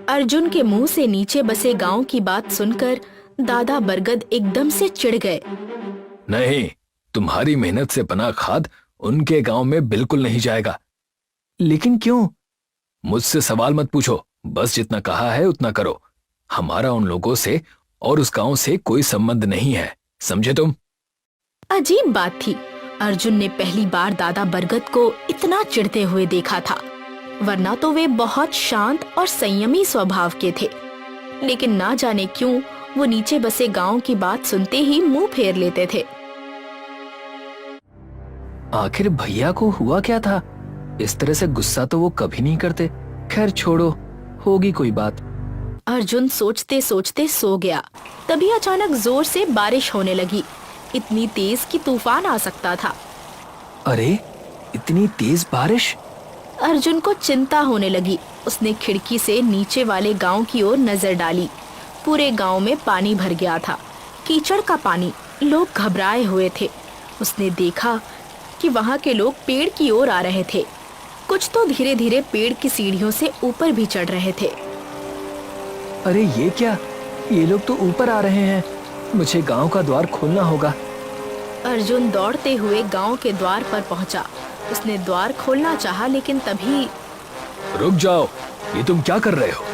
अर्जुन के मुंह से नीचे बसे गांव की बात सुनकर दादा बरगद एकदम से चिढ़ गए। नहीं, तुम्हारी मेहनत से बना खाद उनके गांव में बिल्कुल नहीं जाएगा। लेकिन क्यों? मुझसे सवाल मत पूछो, बस जितना कहा है उतना करो। हमारा उन लोगों से और उस गांव से कोई संबंध नहीं है, समझे तुम? अजीब बात थी, अर्जुन ने पहली बार दादा बरगद को इतना चिढ़ते हुए देखा था, वरना तो वे बहुत शांत और संयमी स्वभाव के थे। लेकिन ना जाने क्यों वो नीचे बसे गांव की बात सुनते ही मुंह फेर लेते थे। आखिर भैया को हुआ क्या था? इस तरह से गुस्सा तो वो कभी नहीं करते। खैर छोड़ो, होगी कोई बात। अर्जुन सोचते सोचते सो गया। तभी अचानक जोर से बारिश होने लगी, इतनी तेज कि तूफान आ सकता था। अरे, इतनी तेज बारिश! अर्जुन को चिंता होने लगी। उसने खिड़की से नीचे वाले गांव की ओर नजर डाली। पूरे गांव में पानी भर गया था, कीचड़ का पानी। लोग घबराए हुए थे। उसने देखा कि वहां के लोग पेड़ की ओर आ रहे थे। कुछ तो धीरे धीरे पेड़ की सीढ़ियों से ऊपर भी चढ़ रहे थे। अरे ये क्या? ये लोग तो ऊपर आ रहे हैं। मुझे गांव का द्वार खोलना होगा। अर्जुन दौड़ते हुए गांव के द्वार पर पहुंचा। उसने द्वार खोलना चाहा, लेकिन तभी रुक जाओ, ये तुम क्या कर रहे हो?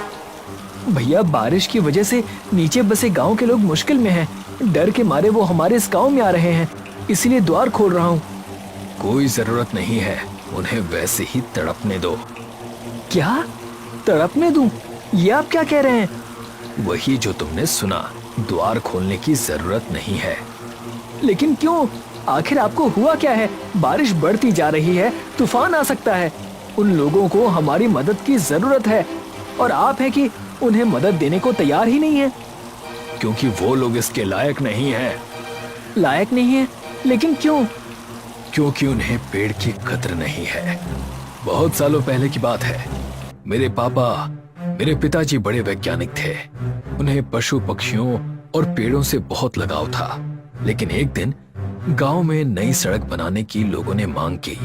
भैया, बारिश की वजह से नीचे बसे गांव के लोग मुश्किल में हैं। डर के मारे वो हमारे इस गांव में आ रहे हैं, इसीलिए द्वार खोल रहा हूँ। कोई जरूरत नहीं है, उन्हें वैसे ही तड़पने दो। क्या? तड़पने दूं? ये आप क्या कह रहे हैं? वही जो तुमने सुना, द्वार खोलने की जरूरत नहीं है। लेकिन क्यों? आखिर आपको हुआ क्या है? बारिश बढ़ती जा रही है, तूफान आ सकता है। उन लोगों को हमारी मदद की जरूरत है और आप हैं कि उन्हें मदद देने को तैयार ही नहीं है। क्योंकि वो लोग इसके लायक नहीं हैं। लायक नहीं है? लेकिन क्यों? क्योंकि उन्हें पेड़ की कद्र नहीं है। बहुत सालों पहले की बात है। मेरे पिताजी बड़े वैज्ञानिक थे। उन्हें पशु पक्षियों और पेड़ों से बहुत लगाव था। लेकिन एक दिन गांव में नई सड़क बनाने की लोगों ने मांग की,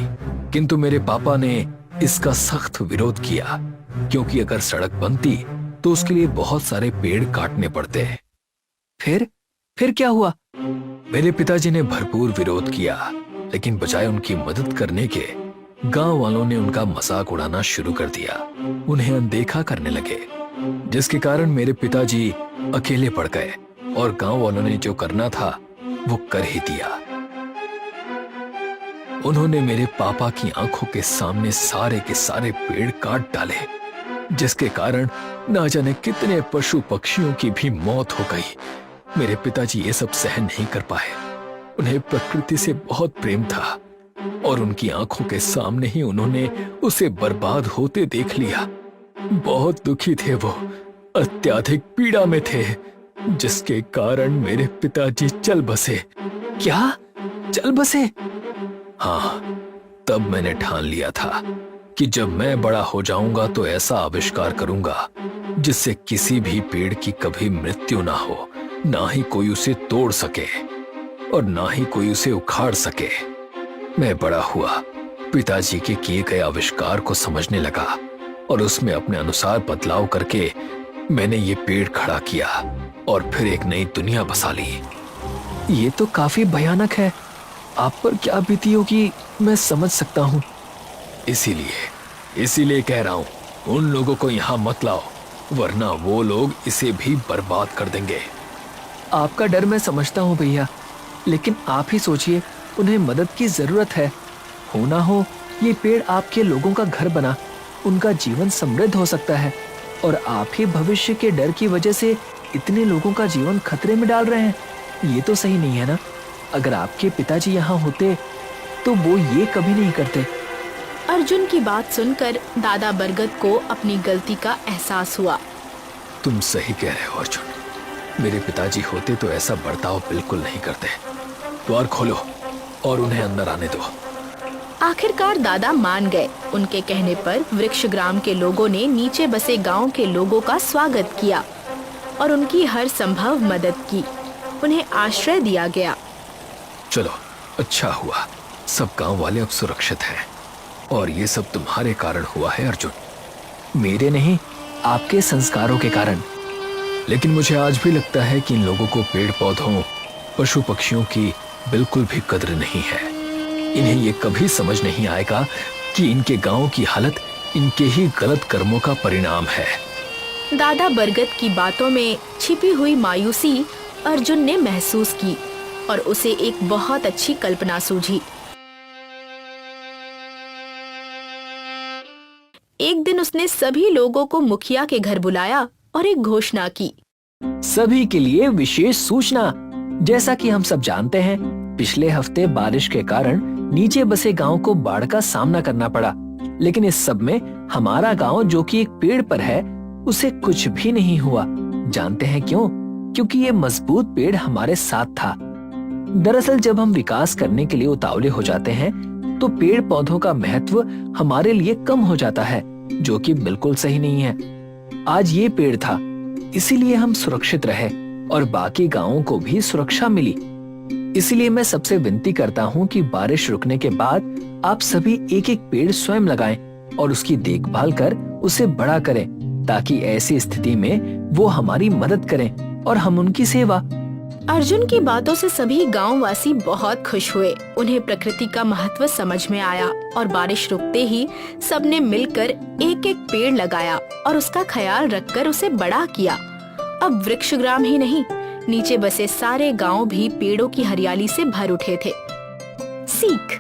किंतु मेरे पापा ने इसका सख्त विरोध किया, क्योंकि अगर सड़क बनती तो उसके लिए बहुत सारे पेड़ काटने पड़ते। फिर क्या हुआ? मेरे पिताजी ने भरपूर विरोध किया, लेकिन बजाय उनकी मदद करने के गांव वालों ने उनका मजाक उड़ाना शुरू कर दिया। उन्हें अनदेखा करने लगे, जिसके कारण मेरे पिताजी अकेले पड़ गए और गांव वालों ने जो करना था वो कर ही दिया। उन्होंने मेरे पापा की आंखों के सामने सारे के सारे पेड़ काट डाले, जिसके कारण ना जाने कितने पशु पक्षियों की भी मौत हो गई। मेरे पिताजी ये सब सहन नहीं कर पाए। उन्हें प्रकृति से बहुत प्रेम था और उनकी आंखों के सामने ही उन्होंने उसे बर्बाद होते देख लिया। बहुत दुखी थे वो, अत्यधिक पीड़ा में थे, जिसके कारण मेरे पिताजी चल बसे। क्या? चल बसे? हाँ, तब मैंने ठान लिया था कि जब मैं बड़ा हो जाऊंगा तो ऐसा आविष्कार करूंगा जिससे किसी भी पेड़ की कभी मृत्यु ना हो, ना ही कोई उसे तोड़ सके और ना ही कोई उसे उखाड़ सके। मैं बड़ा हुआ, पिताजी के किए गए आविष्कार को समझने लगा और उसमें अपने अनुसार बदलाव करके मैंने ये पेड़ खड़ा किया और फिर एक नई दुनिया बसा ली। ये तो काफी भयानक है। आप पर क्या बीती होगी मैं समझ सकता हूँ। इसीलिए कह रहा हूँ, उन लोगों को यहाँ मत लाओ, वरना वो लोग इसे भी बर्बाद कर देंगे। आपका डर मैं समझता हूँ भैया, लेकिन आप ही सोचिए, उन्हें मदद की जरूरत है। हो ना हो ये पेड़ आपके लोगों का घर बना, उनका जीवन समृद्ध हो सकता है और आप ही भविष्य के डर की वजह से इतने लोगों का जीवन खतरे में डाल रहे हैं। ये तो सही नहीं है ना। अगर आपके पिताजी यहाँ होते तो वो ये कभी नहीं करते। अर्जुन की बात सुनकर दादा बरगद को अपनी गलती का एहसास हुआ। तुम सही कह रहे हो अर्जुन, मेरे पिताजी होते तो ऐसा बर्ताव बिल्कुल नहीं करते। द्वार खोलो और उन्हें अंदर आने दो। आखिरकार दादा मान गए। उनके कहने पर वृक्षग्राम के लोगों ने नीचे बसे गांव के लोगों का स्वागत किया और उनकी हर संभव मदद की। उन्हें आश्रय दिया गया। चलो, अच्छा हुआ, सब गांव वाले अब सुरक्षित हैं और ये सब तुम्हारे कारण हुआ है अर्जुन। मेरे नहीं, आपके संस्कारों के कारण। लेकिन मुझे आज भी लगता है कि इन लोगों को पेड़ पौधों, पशु पक्षियों की बिल्कुल भी कद्र नहीं है। इन्हें ये कभी समझ नहीं आएगा कि इनके गांव की हालत इनके ही गलत कर्मों का परिणाम है। दादा बरगद की बातों में छिपी हुई मायूसी अर्जुन ने महसूस की और उसे एक बहुत अच्छी कल्पना सूझी। एक दिन उसने सभी लोगों को मुखिया के घर बुलाया और एक घोषणा की। सभी के लिए विशेष सूचना। जैसा कि हम सब जानते हैं, पिछले हफ्ते बारिश के कारण नीचे बसे गांव को बाढ़ का सामना करना पड़ा। लेकिन इस सब में हमारा गांव, जो कि एक पेड़ पर है, उसे कुछ भी नहीं हुआ। जानते हैं क्यों? क्योंकि ये मजबूत पेड़ हमारे साथ था। दरअसल जब हम विकास करने के लिए उतावले हो जाते हैं तो पेड़ पौधों का महत्व हमारे लिए कम हो जाता है, जो कि बिल्कुल सही नहीं है। आज ये पेड़ था, इसीलिए हम सुरक्षित रहे और बाकी गांवों को भी सुरक्षा मिली। इसलिए मैं सबसे विनती करता हूँ कि बारिश रुकने के बाद आप सभी एक एक पेड़ स्वयं लगाएं और उसकी देखभाल कर उसे बड़ा करें, ताकि ऐसी स्थिति में वो हमारी मदद करें और हम उनकी सेवा। अर्जुन की बातों से सभी गांववासी बहुत खुश हुए। उन्हें प्रकृति का महत्व समझ में आया और बारिश रुकते ही सबने मिलकर एक एक पेड़ लगाया और उसका ख्याल रखकर उसे बड़ा किया। अब वृक्षग्राम ही नहीं, नीचे बसे सारे गांव भी पेड़ों की हरियाली से भर उठे थे। सीख: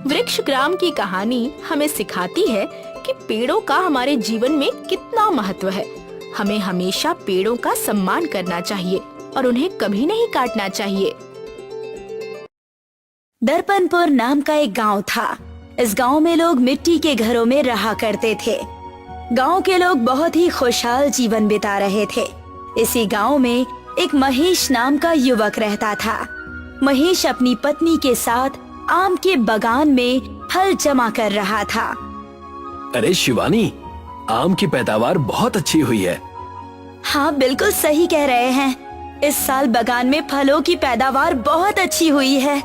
वृक्षग्राम की कहानी हमें सिखाती है कि पेड़ों का हमारे जीवन में कितना महत्व है। हमें हमेशा पेड़ों का सम्मान करना चाहिए और उन्हें कभी नहीं काटना चाहिए। दर्पणपुर नाम का एक गांव था। इस गांव में लोग मिट्टी के घरों में रहा करते थे। गांव के लोग बहुत ही खुशहाल जीवन बिता रहे थे। इसी गांव में एक महेश नाम का युवक रहता था। महेश अपनी पत्नी के साथ आम के बागान में फल जमा कर रहा था। अरे शिवानी, आम की पैदावार बहुत अच्छी हुई है। हाँ, बिल्कुल सही कह रहे हैं। इस साल बागान में फलों की पैदावार बहुत अच्छी हुई है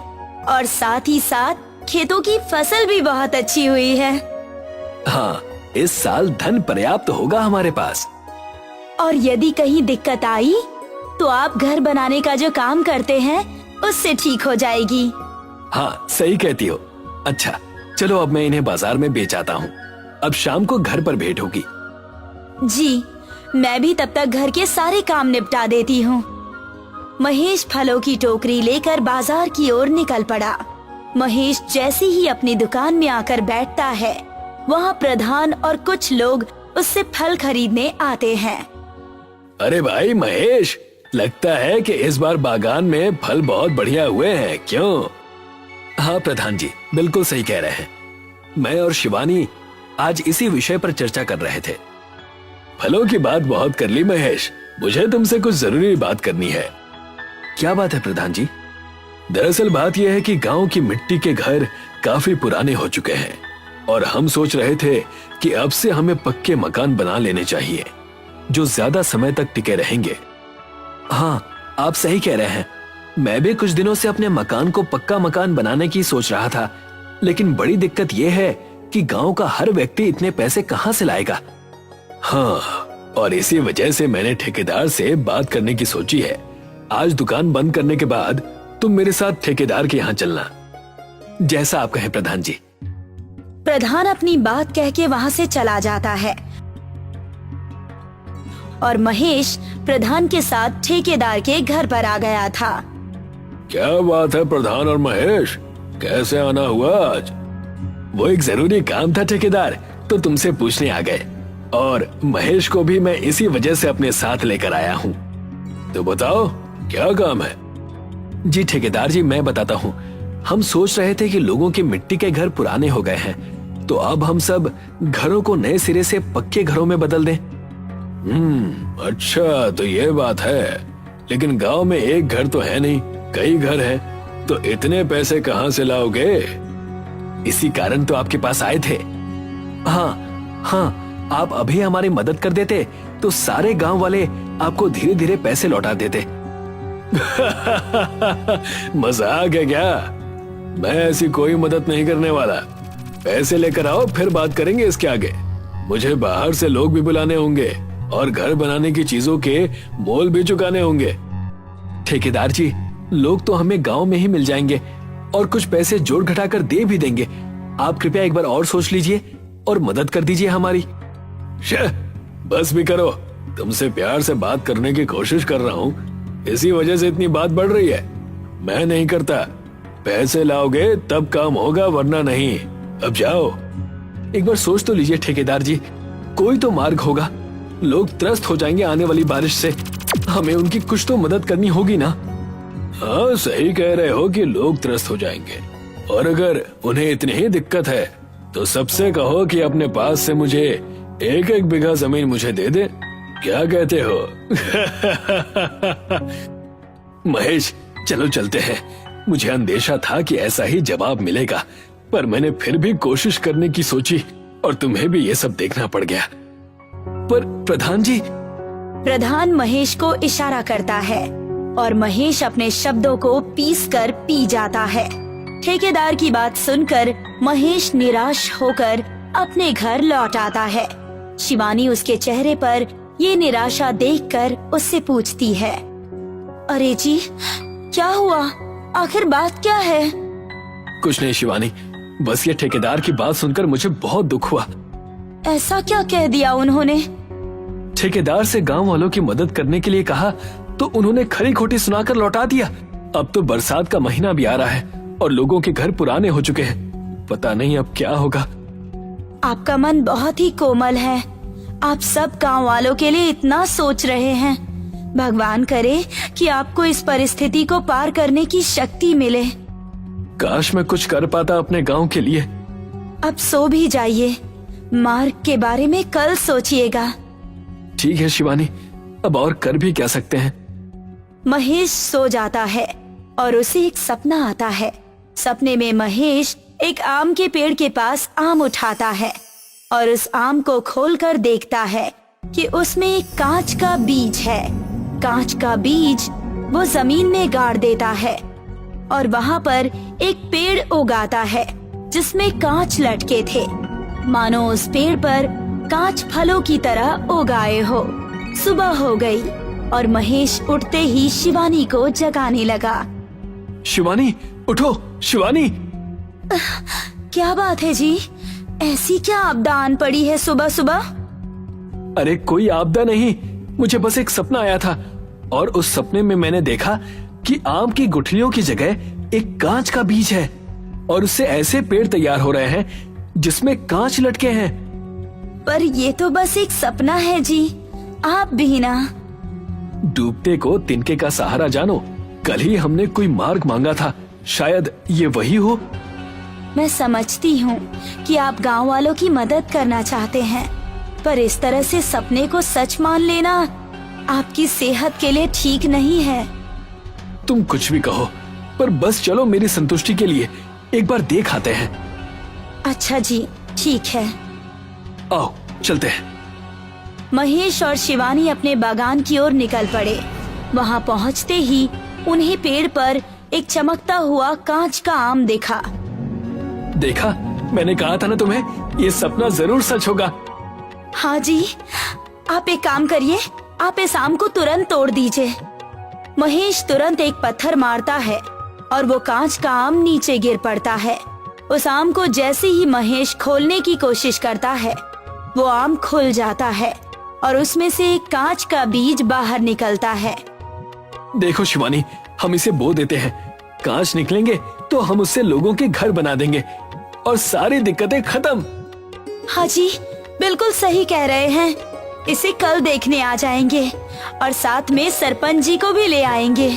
और साथ ही साथ खेतों की फसल भी बहुत अच्छी हुई है। हाँ, इस साल धन पर्याप्त होगा हमारे पास। और यदि कहीं दिक्कत आई तो आप घर बनाने का जो काम करते हैं उससे ठीक हो जाएगी। हाँ, सही कहती हो। अच्छा, चलो अब मैं इन्हें बाजार में बेच आता हूँ। अब शाम को घर पर भेंट होगी। जी, मैं भी तब तक घर के सारे काम निपटा देती हूँ। महेश फलों की टोकरी लेकर बाजार की ओर निकल पड़ा। महेश जैसे ही अपनी दुकान में आकर बैठता है, वहाँ प्रधान और कुछ लोग उससे फल खरीदने आते हैं। अरे भाई महेश, लगता है कि इस बार बागान में फल बहुत बढ़िया हुए हैं, क्यों? हाँ प्रधान जी, बिल्कुल सही कह रहे हैं। मैं और शिवानी आज इसी विषय पर चर्चा कर रहे थे। फलों की बात बहुत कर ली महेश, मुझे तुमसे कुछ जरूरी बात करनी है। क्या बात है प्रधान जी? दरअसल बात यह है कि गांव की मिट्टी के घर काफी पुराने हो चुके हैं और हम सोच रहे थे कि अब से हमें पक्के मकान बना लेने चाहिए जो ज्यादा समय तक टिके रहेंगे। हाँ, आप सही कह रहे हैं। मैं भी कुछ दिनों से अपने मकान को पक्का मकान बनाने की सोच रहा था, लेकिन बड़ी दिक्कत यह है कि गांव का हर व्यक्ति इतने पैसे कहां से लाएगा। हाँ, और इसी वजह से मैंने ठेकेदार से बात करने की सोची है। आज दुकान बंद करने के बाद तुम मेरे साथ ठेकेदार के यहाँ चलना। जैसा आप कहें प्रधान जी। प्रधान अपनी बात कह के वहाँ से चला जाता है और महेश प्रधान के साथ ठेकेदार के घर पर आ गया था। क्या बात है प्रधान और महेश, कैसे आना हुआ आज? वो एक जरूरी काम था ठेकेदार, तो तुमसे पूछने आ गए। और महेश को भी मैं इसी वजह से अपने साथ लेकर आया हूँ। तो बताओ क्या काम है? जी ठेकेदार जी, मैं बताता हूँ। हम सोच रहे थे कि लोगों के मिट्टी के घर पुराने हो गए हैं, तो अब हम सब घरों को नए सिरे से पक्के घरों में बदल दें। अच्छा तो ये बात है। लेकिन गांव में एक घर तो है नहीं, कई घर हैं, तो इतने पैसे कहां से लाओगे? इसी कारण तो आपके पास आए थे। हाँ, आप अभी हमारी मदद कर देते तो सारे गांव वाले आपको धीरे धीरे पैसे लौटा देते। मजाक है क्या? मैं ऐसी कोई मदद नहीं करने वाला। पैसे लेकर आओ, फिर बात करेंगे इसके आगे। मुझे बाहर से लोग भी बुलाने होंगे और घर बनाने की चीजों के मोल भी चुकाने होंगे। ठेकेदार जी, लोग तो हमें गांव में ही मिल जाएंगे और कुछ पैसे जोड़ घटाकर दे भी देंगे। आप कृपया एक बार और सोच लीजिए और मदद कर दीजिए हमारी। बस भी करो, तुमसे प्यार से बात करने की कोशिश कर रहा हूँ, इसी वजह से इतनी बात बढ़ रही है। मैं नहीं करता। पैसे लाओगे तब काम होगा, वरना नहीं। अब जाओ। एक बार सोच तो लीजिए ठेकेदार जी, कोई तो मार्ग होगा। लोग त्रस्त हो जाएंगे आने वाली बारिश से, हमें उनकी कुछ तो मदद करनी होगी ना। हाँ, सही कह रहे हो कि लोग त्रस्त हो जाएंगे, और अगर उन्हें इतनी ही दिक्कत है तो सबसे कहो कि अपने पास से मुझे 1-1 बीघा जमीन मुझे दे दे। क्या कहते हो? महेश, चलो चलते हैं। मुझे अंदेशा था कि ऐसा ही जवाब मिलेगा, पर मैंने फिर भी कोशिश करने की सोची और तुम्हें भी ये सब देखना पड़ गया। पर प्रधान जी। प्रधान महेश को इशारा करता है और महेश अपने शब्दों को पीसकर पी जाता है। ठेकेदार की बात सुनकर महेश निराश होकर अपने घर लौट आता है। शिवानी उसके चेहरे पर ये निराशा देखकर उससे पूछती है, अरे जी, क्या हुआ? आखिर बात क्या है? कुछ नहीं शिवानी, बस ये ठेकेदार की बात सुनकर मुझे बहुत दुख हुआ। ऐसा क्या कह दिया उन्होंने? ठेकेदार से गांव वालों की मदद करने के लिए कहा तो उन्होंने खरी खोटी सुनाकर लौटा दिया। अब तो बरसात का महीना भी आ रहा है और लोगों के घर पुराने हो चुके हैं। पता नहीं अब क्या होगा। आपका मन बहुत ही कोमल है। आप सब गांव वालों के लिए इतना सोच रहे हैं। भगवान करे कि आपको इस परिस्थिति को पार करने की शक्ति मिले। काश मैं कुछ कर पाता अपने गांव के लिए। अब सो भी जाइए, मार्ग के बारे में कल सोचिएगा। ठीक है शिवानी, अब और कर भी क्या सकते हैं। महेश सो जाता है और उसे एक सपना आता है। सपने में महेश एक आम के पेड़ के पास आम उठाता है और उस आम को खोलकर देखता है कि उसमें एक कांच का बीज है। कांच का बीज वो जमीन में गाड़ देता है और वहाँ पर एक पेड़ उगाता है जिसमें कांच लटके थे, मानो उस पेड़ पर कांच फलों की तरह उगाए हो। सुबह हो गई और महेश उठते ही शिवानी को जगाने लगा। शिवानी उठो, शिवानी। क्या बात है जी? ऐसी क्या आपदा आन पड़ी है सुबह सुबह? अरे कोई आपदा नहीं, मुझे बस एक सपना आया था और उस सपने में मैंने देखा कि आम की गुठलियों की जगह एक कांच का बीज है और उससे ऐसे पेड़ तैयार हो रहे हैं जिसमें कांच लटके हैं। पर ये तो बस एक सपना है जी, आप भी ना। डूबते को तिनके का सहारा जानो। कल ही हमने कोई मार्ग मांगा था, शायद ये वही हो। मैं समझती हूँ कि आप गांव वालों की मदद करना चाहते हैं, पर इस तरह से सपने को सच मान लेना आपकी सेहत के लिए ठीक नहीं है। तुम कुछ भी कहो, पर बस चलो मेरी संतुष्टि के लिए एक बार देख आते हैं। अच्छा जी, ठीक है। आओ चलते हैं। महेश और शिवानी अपने बागान की ओर निकल पड़े। वहाँ पहुँचते ही उन्हें पेड़ पर एक चमकता हुआ कांच का आम देखा। देखा, मैंने कहा था ना तुम्हें, ये सपना जरूर सच होगा। हाँ जी, आप एक काम करिए, आप इस आम को तुरंत तोड़ दीजिए। महेश तुरंत एक पत्थर मारता है और वो कांच का आम नीचे गिर पड़ता है। उस आम को जैसे ही महेश खोलने की कोशिश करता है, वो आम खुल जाता है और उसमें से एक कांच का बीज बाहर निकलता है। देखो शिवानी, हम इसे बो देते हैं, कांच निकलेंगे तो हम उससे लोगों के घर बना देंगे और सारी दिक्कतें खत्म। हाँ जी, बिल्कुल सही कह रहे हैं। इसे कल देखने आ जाएंगे और साथ में सरपंच जी को भी ले आएंगे।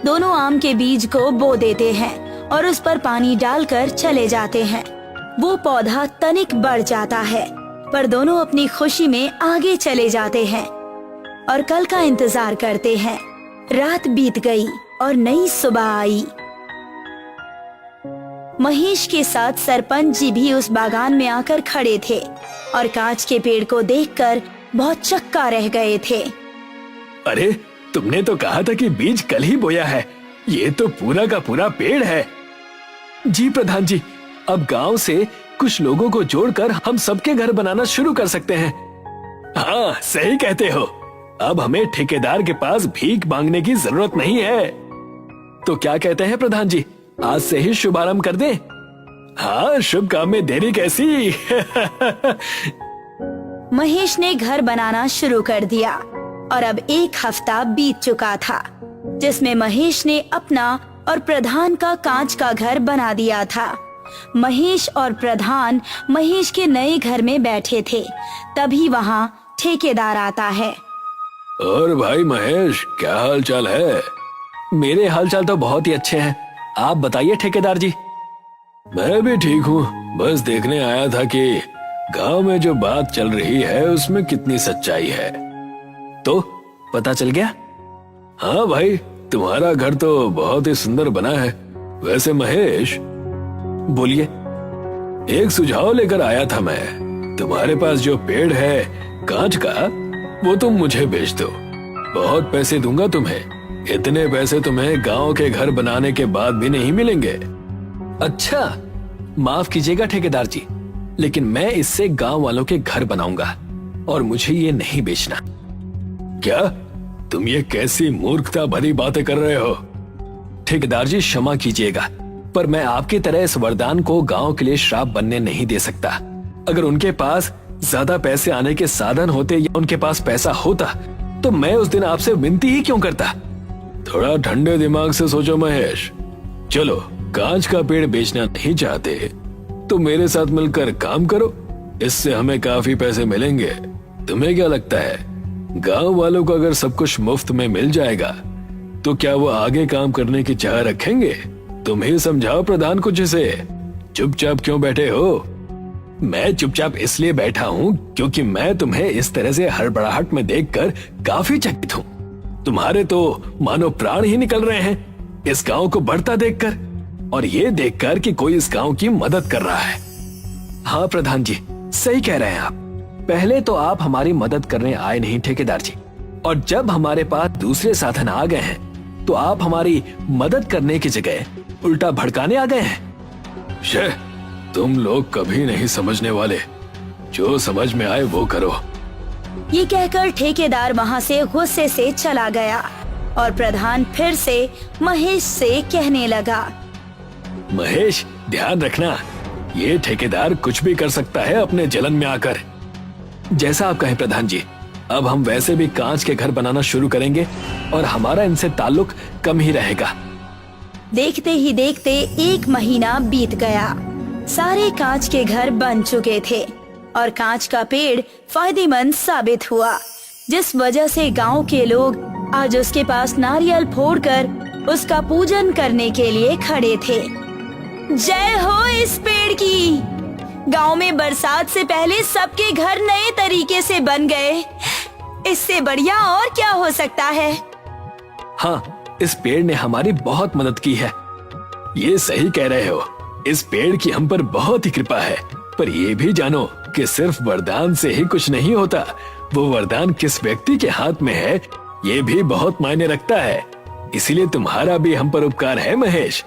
दोनों आम के बीज को बो देते हैं और उस पर पानी डालकर चले जाते हैं। वो पौधा तनिक बढ़ जाता है, पर दोनों अपनी खुशी में आगे चले जाते हैं और कल का इंतजार करते हैं। रात बीत गई और नई सुबह आई। महेश के साथ सरपंच जी भी उस बागान में आकर खड़े थे और कांच के पेड़ को देखकर बहुत चक्का रह गए थे। अरे, तुमने तो कहा था कि बीज कल ही बोया है। ये तो पूरा का पूरा पेड़ है। जी प्रधान जी, अब गांव से कुछ लोगों को जोड़कर हम सबके घर बनाना शुरू कर सकते हैं। हाँ, सही कहते हो। अब हमें ठेकेदार के पास भीख मांगने की जरूरत नहीं है। तो क्या कहते हैं प्रधान जी, आज से ही शुभारंभ कर दें? हाँ, शुभ काम में देरी कैसी। महेश ने घर बनाना शुरू कर दिया और अब 1 हफ्ता बीत चुका था, जिसमें महेश ने अपना और प्रधान का कांच का घर बना दिया था। महेश और प्रधान महेश के नए घर में बैठे थे, तभी वहाँ ठेकेदार आता है। और भाई महेश, क्या हाल चाल है? मेरे हाल चाल तो बहुत ही अच्छे हैं। आप बताइए ठेकेदार जी। मैं भी ठीक हूँ। बस देखने आया था कि गांव में जो बात चल रही है उसमें कितनी सच्चाई है। तो पता चल गया? हाँ भाई, तुम्हारा घर तो बहुत ही सुंदर बना है। वैसे महेश, बोलिए। एक सुझाव लेकर आया था मैं। तुम्हारे पास जो पेड़ है कांच का, वो तुम मुझे बेच दो। बहुत पैसे दूंगा तुम्हें। इतने पैसे तुम्हें गांव के घर बनाने के बाद भी नहीं मिलेंगे। अच्छा, माफ कीजिएगा ठेकेदार जी, लेकिन मैं इससे गांव वालों के घर बनाऊंगा और मुझे ये नहीं बेचना। क्या तुम ये कैसी मूर्खता भरी बातें कर रहे हो? ठेकेदार जी, क्षमा कीजिएगा, पर मैं आपकी तरह इस वरदान को गांव के लिए श्राप बनने नहीं दे सकता। अगर उनके पास ज्यादा पैसे आने के साधन होते या उनके पास पैसा होता तो मैं उस दिन आपसे विनती ही क्यों करता। थोड़ा ठंडे दिमाग से सोचो महेश। चलो, कांच का पेड़ बेचना नहीं चाहते तो मेरे साथ मिलकर काम करो, इससे हमें काफी पैसे मिलेंगे। तुम्हें क्या लगता है, गांव वालों को अगर सब कुछ मुफ्त में मिल जाएगा तो क्या वो आगे काम करने की चाह रखेंगे? तुम ही समझाओ प्रधान कुछ इसे। चुपचाप क्यों बैठे हो? मैं चुपचाप इसलिए बैठा हूँ क्योंकि मैं तुम्हें इस तरह से हड़बड़ाहट में देखकर काफी चकित हूँ। तुम्हारे तो मानो प्राण ही निकल रहे हैं इस गांव को बढ़ता देखकर, और ये देखकर कि कोई इस गांव की मदद कर रहा है। हाँ प्रधान जी, सही कह रहे हैं आप। पहले तो आप हमारी मदद करने आए नहीं ठेकेदार जी, और जब हमारे पास दूसरे साधन आ गए हैं तो आप हमारी मदद करने की जगह उल्टा भड़काने आ गए हैं। शे, तुम लोग कभी नहीं समझने वाले। जो समझ में आए वो करो। ये कहकर ठेकेदार वहाँ से गुस्से से चला गया और प्रधान फिर से महेश से कहने लगा, महेश, ध्यान रखना, ये ठेकेदार कुछ भी कर सकता है अपने जलन में आकर। जैसा आप कहें प्रधान जी। अब हम वैसे भी कांच के घर बनाना शुरू करेंगे और हमारा इनसे ताल्लुक कम ही रहेगा। देखते ही देखते 1 महीना बीत गया। सारे कांच के घर बन चुके थे और कांच का पेड़ फायदेमंद साबित हुआ, जिस वजह से गांव के लोग आज उसके पास नारियल फोड़कर उसका पूजन करने के लिए खड़े थे। जय हो इस पेड़ की। गांव में बरसात से पहले सबके घर नए तरीके से बन गए। इससे बढ़िया और क्या हो सकता है। हाँ, इस पेड़ ने हमारी बहुत मदद की है। ये सही कह रहे हो, इस पेड़ की हम पर बहुत ही कृपा है। पर ये भी जानो कि सिर्फ वरदान से ही कुछ नहीं होता। वो वरदान किस व्यक्ति के हाथ में है ये भी बहुत मायने रखता है। इसीलिए तुम्हारा भी हम पर उपकार है महेश।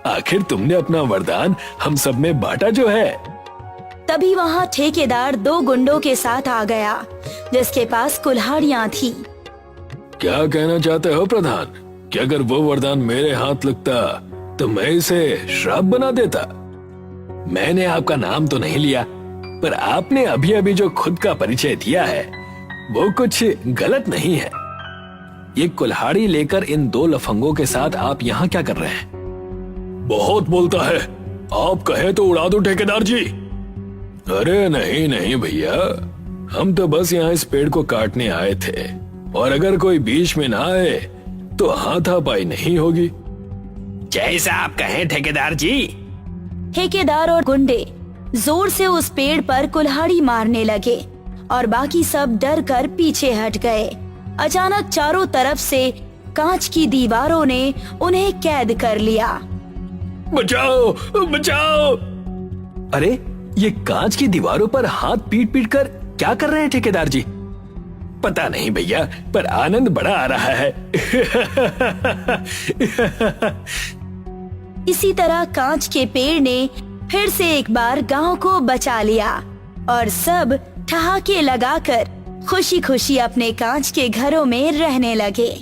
आखिर तुमने अपना वरदान हम सब में बांटा जो है। तभी वहाँ ठेकेदार 2 गुंडों के साथ आ गया, जिसके पास कुल्हाड़ियाँ थी। क्या कहना चाहते हो प्रधान कि अगर वो वरदान मेरे हाथ लगता तो मैं इसे श्राप बना देता? मैंने आपका नाम तो नहीं लिया, पर आपने अभी अभी जो खुद का परिचय दिया है वो कुछ गलत नहीं है। ये कुल्हाड़ी लेकर इन 2 लफंगों के साथ आप यहाँ क्या कर रहे हैं? बहुत बोलता है, आप कहे तो उड़ा दो ठेकेदार जी। अरे नहीं नहीं भैया, हम तो बस यहाँ इस पेड़ को काटने आए थे, और अगर कोई बीच में ना आए तो हाथापाई नहीं होगी। जैसा आप कहें ठेकेदार जी। ठेकेदार और गुंडे जोर से उस पेड़ पर कुल्हाड़ी मारने लगे और बाकी सब डर कर पीछे हट गए। अचानक चारों तरफ से कांच की दीवारों ने उन्हें कैद कर लिया। बचाओ बचाओ। अरे ये कांच की दीवारों पर हाथ पीट पीट कर क्या कर रहे हैं ठेकेदार जी? पता नहीं भैया, पर आनंद बड़ा आ रहा है। इसी तरह कांच के पेड़ ने फिर से एक बार गांव को बचा लिया और सब ठहाके लगाकर खुशी खुशी अपने कांच के घरों में रहने लगे।